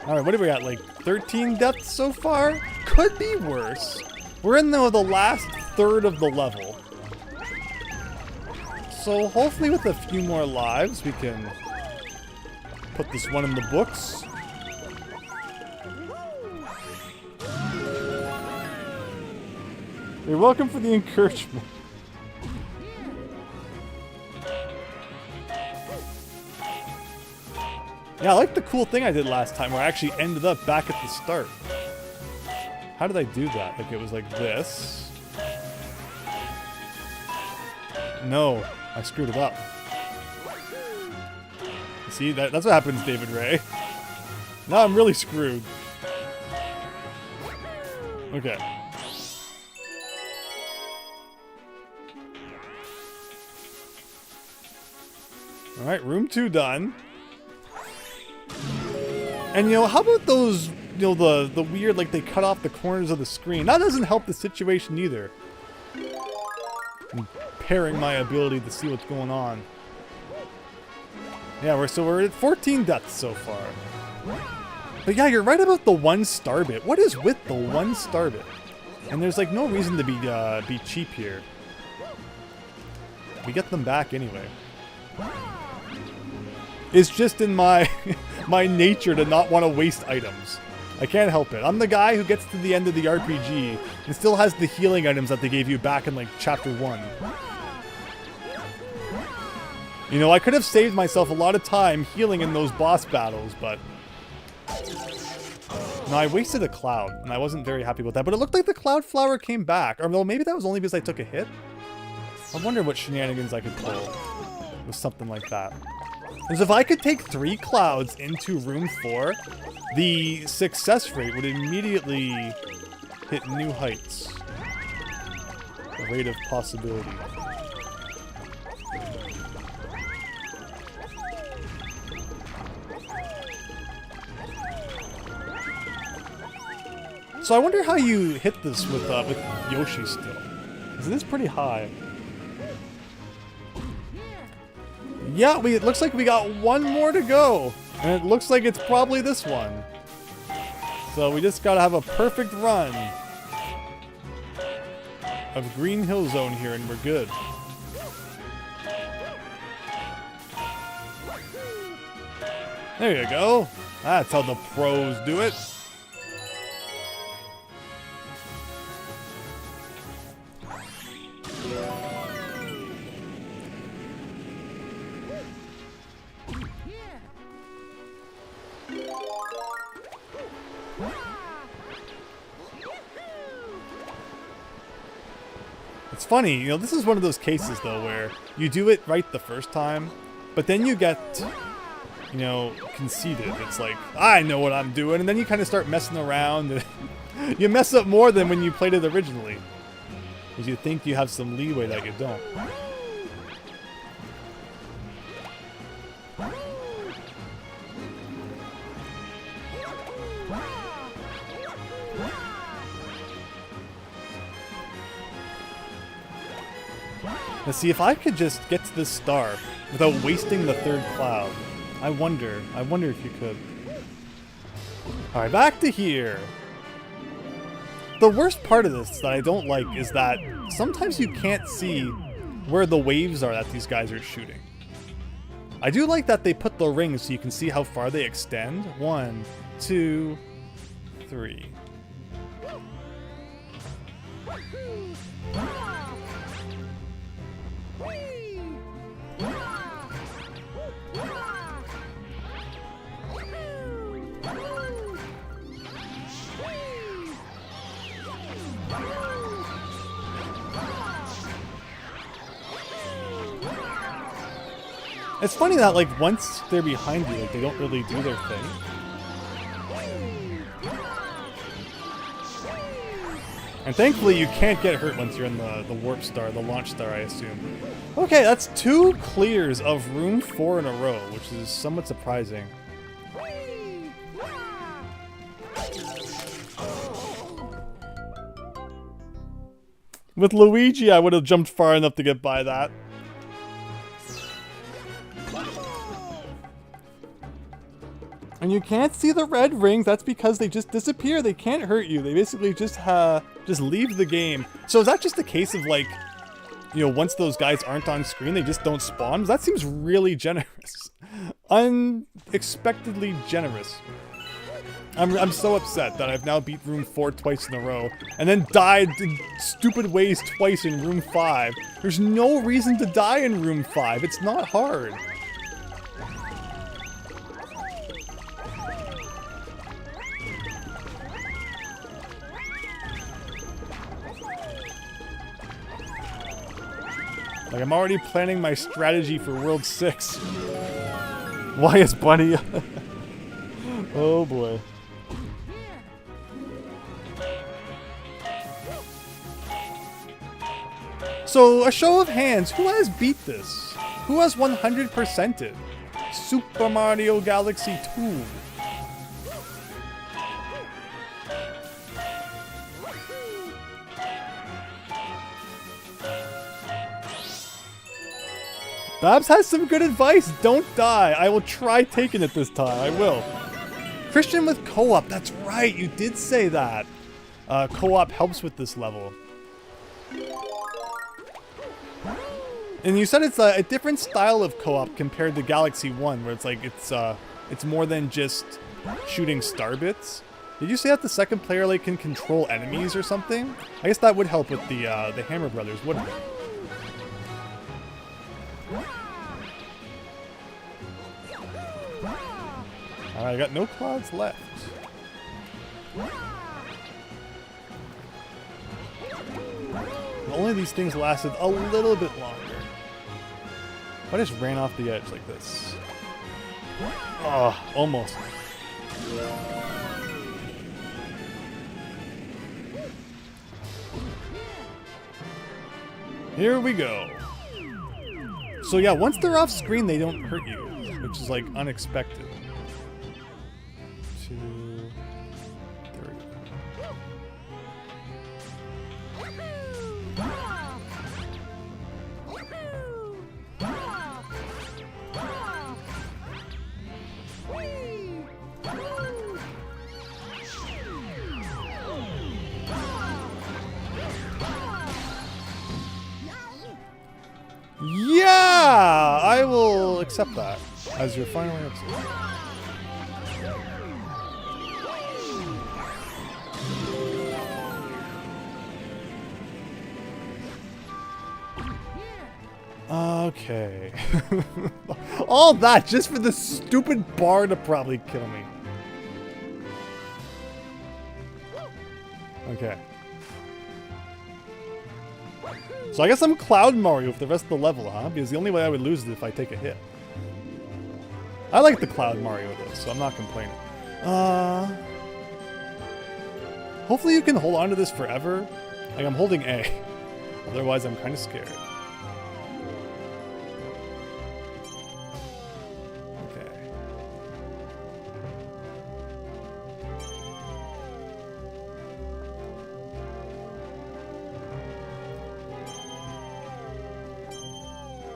Alright, what do we got? Like 13 deaths so far? Could be worse. We're in the last third of the level. So hopefully with a few more lives we can put this one in the books. You're welcome for the encouragement. Yeah, I like the cool thing I did last time where I actually ended up back at the start. How did I do that? Like, it was like this. No, I screwed it up. See, that's what happens, David Ray. Now I'm really screwed. Okay. Alright, room 2 done. And you know, how about those, you know, the weird, like they cut off the corners of the screen? That doesn't help the situation either. Impairing my ability to see what's going on. Yeah, we're at 14 deaths so far. But yeah, you're right about the 1 star bit. What is with the 1 star bit? And there's like no reason to be cheap here. We get them back anyway. It's just in my my nature to not want to waste items. I can't help it. I'm the guy who gets to the end of the RPG and still has the healing items that they gave you back in like chapter 1. You know, I could have saved myself a lot of time healing in those boss battles, but no, I wasted a cloud, and I wasn't very happy with that. But it looked like the cloud flower came back. Or well, maybe that was only because I took a hit. I wonder what shenanigans I could pull with something like that. Because if I could take 3 clouds into room 4, the success rate would immediately hit new heights. The rate of possibility. So I wonder how you hit this with Yoshi still. Because it is pretty high. Yeah, it looks like we got 1 more to go. And it looks like it's probably this one. So we just gotta have a perfect run of Green Hill Zone here and we're good. There you go. That's how the pros do it. It's funny, you know, this is one of those cases, though, where you do it right the first time, but then you get, you know, conceited. It's like, I know what I'm doing, and then you kind of start messing around, and you mess up more than when you played it originally. Because you think you have some leeway that you don't. Now see, if I could just get to this star without wasting the 3rd cloud, I wonder if you could. Alright, back to here. The worst part of this that I don't like is that sometimes you can't see where the waves are that these guys are shooting. I do like that they put the rings so you can see how far they extend. 1, 2, 3. It's funny that, like, once they're behind you, like, they don't really do their thing. And thankfully, you can't get hurt once you're in the warp star, the launch star, I assume. Okay, that's 2 clears of room 4 in a row, which is somewhat surprising. With Luigi, I would have jumped far enough to get by that. And you can't see the red rings. That's because they just disappear. They can't hurt you. They basically just leave the game. So is that just a case of, like, you know, once those guys aren't on screen, they just don't spawn? That seems really generous. Unexpectedly generous. I'm so upset that I've now beat room 4 twice in a row and then died in stupid ways twice in room 5. There's no reason to die in room 5. It's not hard. Like, I'm already planning my strategy for World 6. Why is Bunny? Oh boy. So, a show of hands, who has beat this? Who has 100%ed Super Mario Galaxy 2? Babs has some good advice. Don't die. I will try taking it this time. I will. Christian with co-op. That's right. You did say that. Co-op helps with this level. And you said it's a different style of co-op compared to Galaxy 1, where it's like it's more than just shooting star bits. Did you say that the second player like can control enemies or something? I guess that would help with the Hammer Brothers, wouldn't it? Alright, I got no clouds left. Only these things lasted a little bit longer. I just ran off the edge like this. Oh, almost. Here we go. So yeah, once they're off screen, they don't hurt you, which is like unexpected. 2, 3. Yeah, I will accept that as your final answer. Okay. All that just for the stupid bar to probably kill me. Okay. So I guess I'm Cloud Mario for the rest of the level, huh? Because the only way I would lose is if I take a hit. I like the Cloud Mario though, so I'm not complaining. Hopefully you can hold on to this forever. Like I'm holding A. Otherwise I'm kind of scared.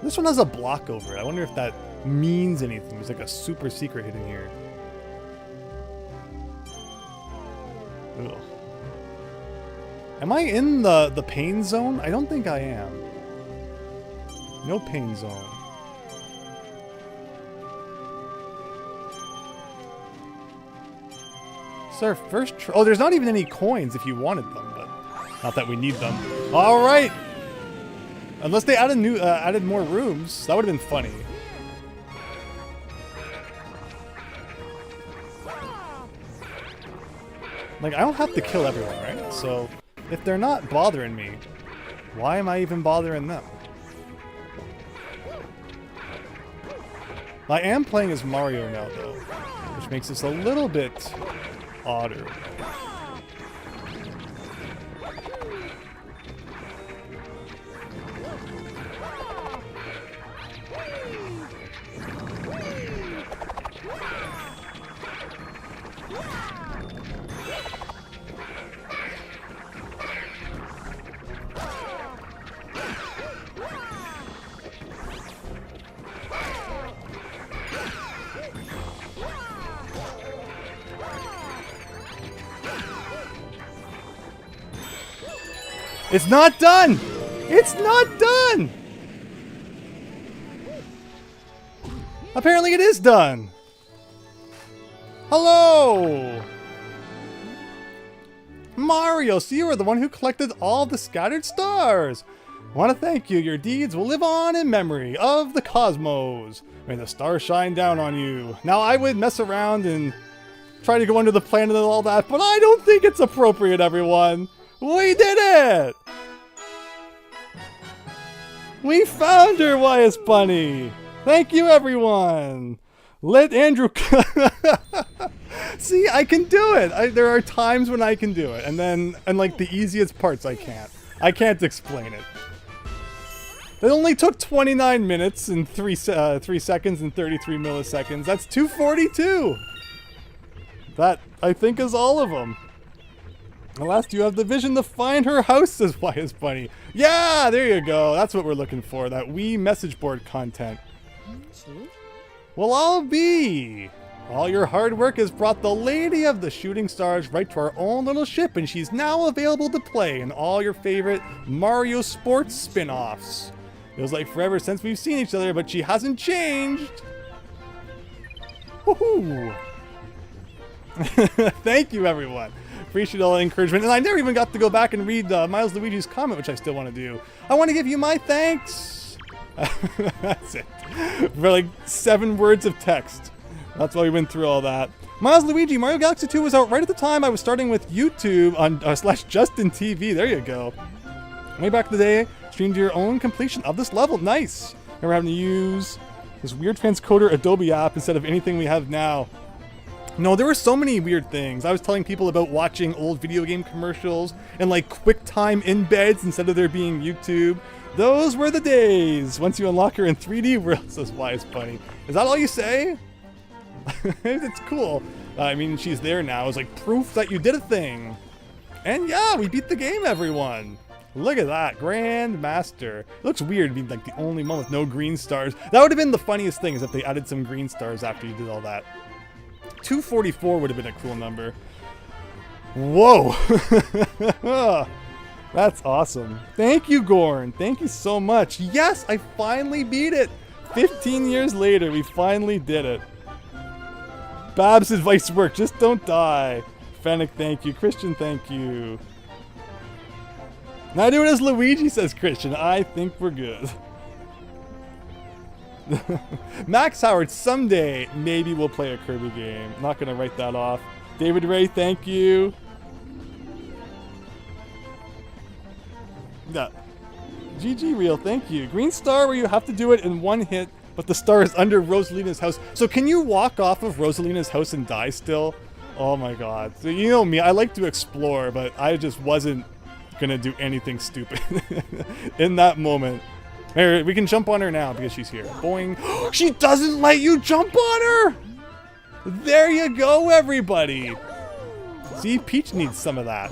This one has a block over it. I wonder if that means anything. There's like a super secret hidden here. Ugh. Am I in the pain zone? I don't think I am. No pain zone. It's our first oh, there's not even any coins if you wanted them, but not that we need them. All right. Unless they added added more rooms, that would have been funny. Like, I don't have to kill everyone, right? So, if they're not bothering me, why am I even bothering them? I am playing as Mario now, though, which makes this a little bit odder. It's not done! It's not done! Apparently it is done! Hello! Mario, so you are the one who collected all the scattered stars! I want to thank you. Your deeds will live on in memory of the cosmos. May the stars shine down on you. Now I would mess around and try to go under the planet and all that, but I don't think it's appropriate, everyone. We did it! We found her, Wyatt Bunny! Thank you, everyone! Let Andrew... See, I can do it! There are times when I can do it, and then, like, the easiest parts I can't. I can't explain it. It only took 29 minutes and 3 seconds and 33 milliseconds. That's 242. That, I think, is all of them. Alas, you have the vision to find her house, says Why is Bunny. Yeah, there you go. That's what we're looking for. That Wii message board content. Well, I'll be. All your hard work has brought the Lady of the Shooting Stars right to our own little ship, and she's now available to play in all your favorite Mario Sports spin-offs. Feels like forever since we've seen each other, but she hasn't changed. Woohoo! Thank you, everyone. Appreciate all the encouragement. And I never even got to go back and read Miles Luigi's comment, which I still want to do. I want to give you my thanks. That's it. For like 7 words of text. That's why we went through all that. Miles Luigi, Mario Galaxy 2 was out right at the time I was starting with YouTube on / Justin TV. There you go. Way back in the day, streamed your own completion of this level. Nice. Never having to use this weird transcoder Adobe app instead of anything we have now. No, there were so many weird things. I was telling people about watching old video game commercials and like QuickTime embeds instead of there being YouTube. Those were the days. Once you unlock her in 3D world, says Why is Bunny. Is that all you say? It's cool. I mean, she's there now. It's like proof that you did a thing. And yeah, we beat the game, everyone. Look at that, Grandmaster. It looks weird being like the only one with no green stars. That would have been the funniest thing, is if they added some green stars after you did all that. 244 would have been a cool number. Whoa. That's awesome. Thank you, Gorn. Thank you so much. Yes, I finally beat it. 15 years later, we finally did it. Bab's advice worked. Just don't die. Fennec, thank you. Christian, thank you. Now do it as Luigi, says Christian. I think we're good. Max Howard, someday maybe we'll play a Kirby game. Not gonna write that off. David Ray, thank you. Yeah. GG Real, thank you. Green star where you have to do it in one hit, but the star is under Rosalina's house. So can you walk off of Rosalina's house and die still? Oh my god. So you know me, I like to explore, but I just wasn't gonna do anything stupid in that moment. Here, we can jump on her now because she's here. Boing. She doesn't let you jump on her! There you go, everybody. See, Peach needs some of that.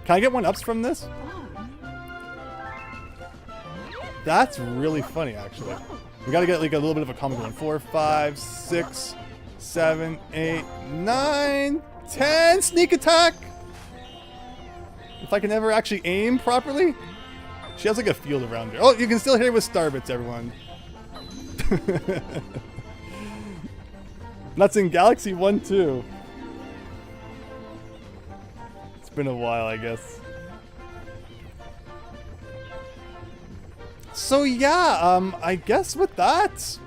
Can I get 1-ups from this? That's really funny, actually. We gotta get like a little bit of a combo going. 4, 5, 6, 7, 8, 9, 10. Sneak attack! If I can ever actually aim properly. She has like a field around her. Oh, you can still hit her with Starbits, everyone. That's in Galaxy 1 too. It's been a while, I guess. So yeah, I guess with that,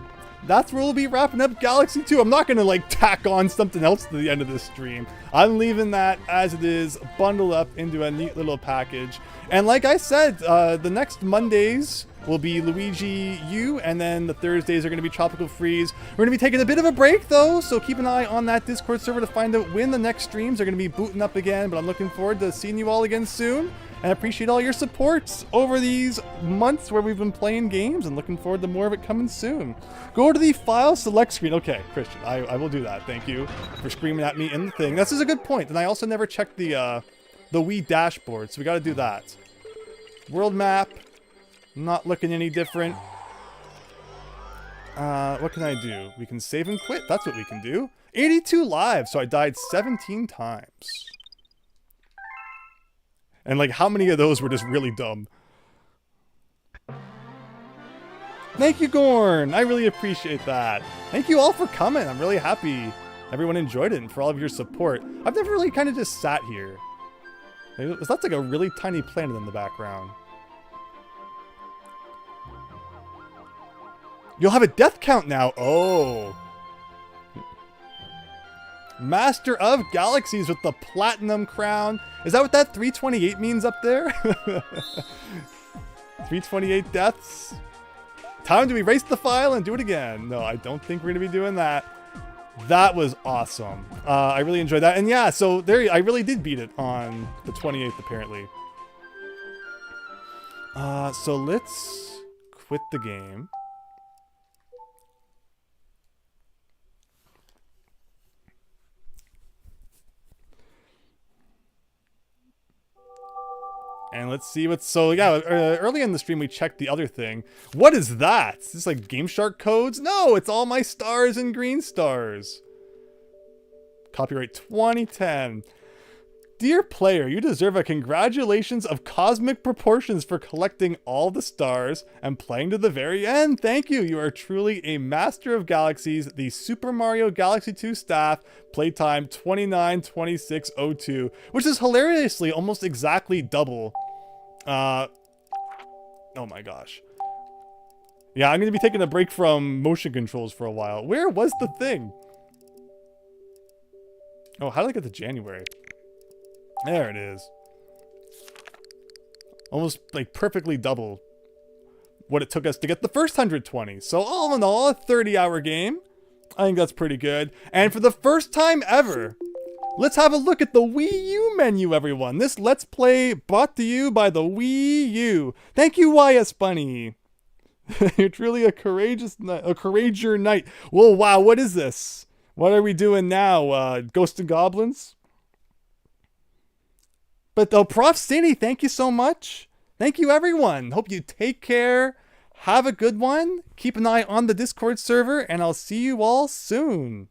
that's where we'll be wrapping up Galaxy 2. I'm not gonna like tack on something else to the end of this stream. I'm leaving that as it is, bundled up into a neat little package. And like I said, the next Mondays will be Luigi U, and then the Thursdays are going to be Tropical Freeze. We're going to be taking a bit of a break though, so keep an eye on that Discord server to find out when the next streams are going to be booting up again. But I'm looking forward to seeing you all again soon. And I appreciate all your support over these months where we've been playing games, and looking forward to more of it coming soon. Go to the file select screen. Okay, Christian, I will do that. Thank you for screaming at me in the thing. This is a good point. And I also never checked the Wii dashboard, so we got to do that. World map, not looking any different. What can I do? We can save and quit. That's what we can do. 82 lives, so I died 17 times. And like, how many of those were just really dumb? Thank you, Gorn. I really appreciate that. Thank you all for coming. I'm really happy everyone enjoyed it and for all of your support. I've never really kind of just sat here. That's like a really tiny planet in the background. You'll have a death count now. Oh. Master of Galaxies with the Platinum Crown. Is that what that 328 means up there? 328 deaths. Time to erase the file and do it again. No, I don't think we're going to be doing that. That was awesome. I really enjoyed that. And yeah, so there, I really did beat it on the 28th, apparently. So let's quit the game. And let's see what's... So, yeah, early in the stream, we checked the other thing. What is that? Is this like Game Shark codes? No, it's all my stars and green stars. Copyright 2010. Dear player, you deserve a congratulations of cosmic proportions for collecting all the stars and playing to the very end. Thank you. You are truly a master of galaxies. The Super Mario Galaxy 2 staff, playtime 29:26:02, which is hilariously almost exactly double. Oh my gosh. Yeah, I'm going to be taking a break from motion controls for a while. Where was the thing? Oh, how did I get to January? There it is. Almost like perfectly double what it took us to get the first 120. So all in all, a 30-hour game. I think that's pretty good. And for the first time ever, let's have a look at the Wii U menu, everyone. This Let's Play brought to you by the Wii U. Thank you, YS Bunny. You're truly a courageous knight. Whoa, wow, what is this? What are we doing now? Ghosts and Goblins? But Prof. City, thank you so much. Thank you, everyone. Hope you take care. Have a good one. Keep an eye on the Discord server, and I'll see you all soon.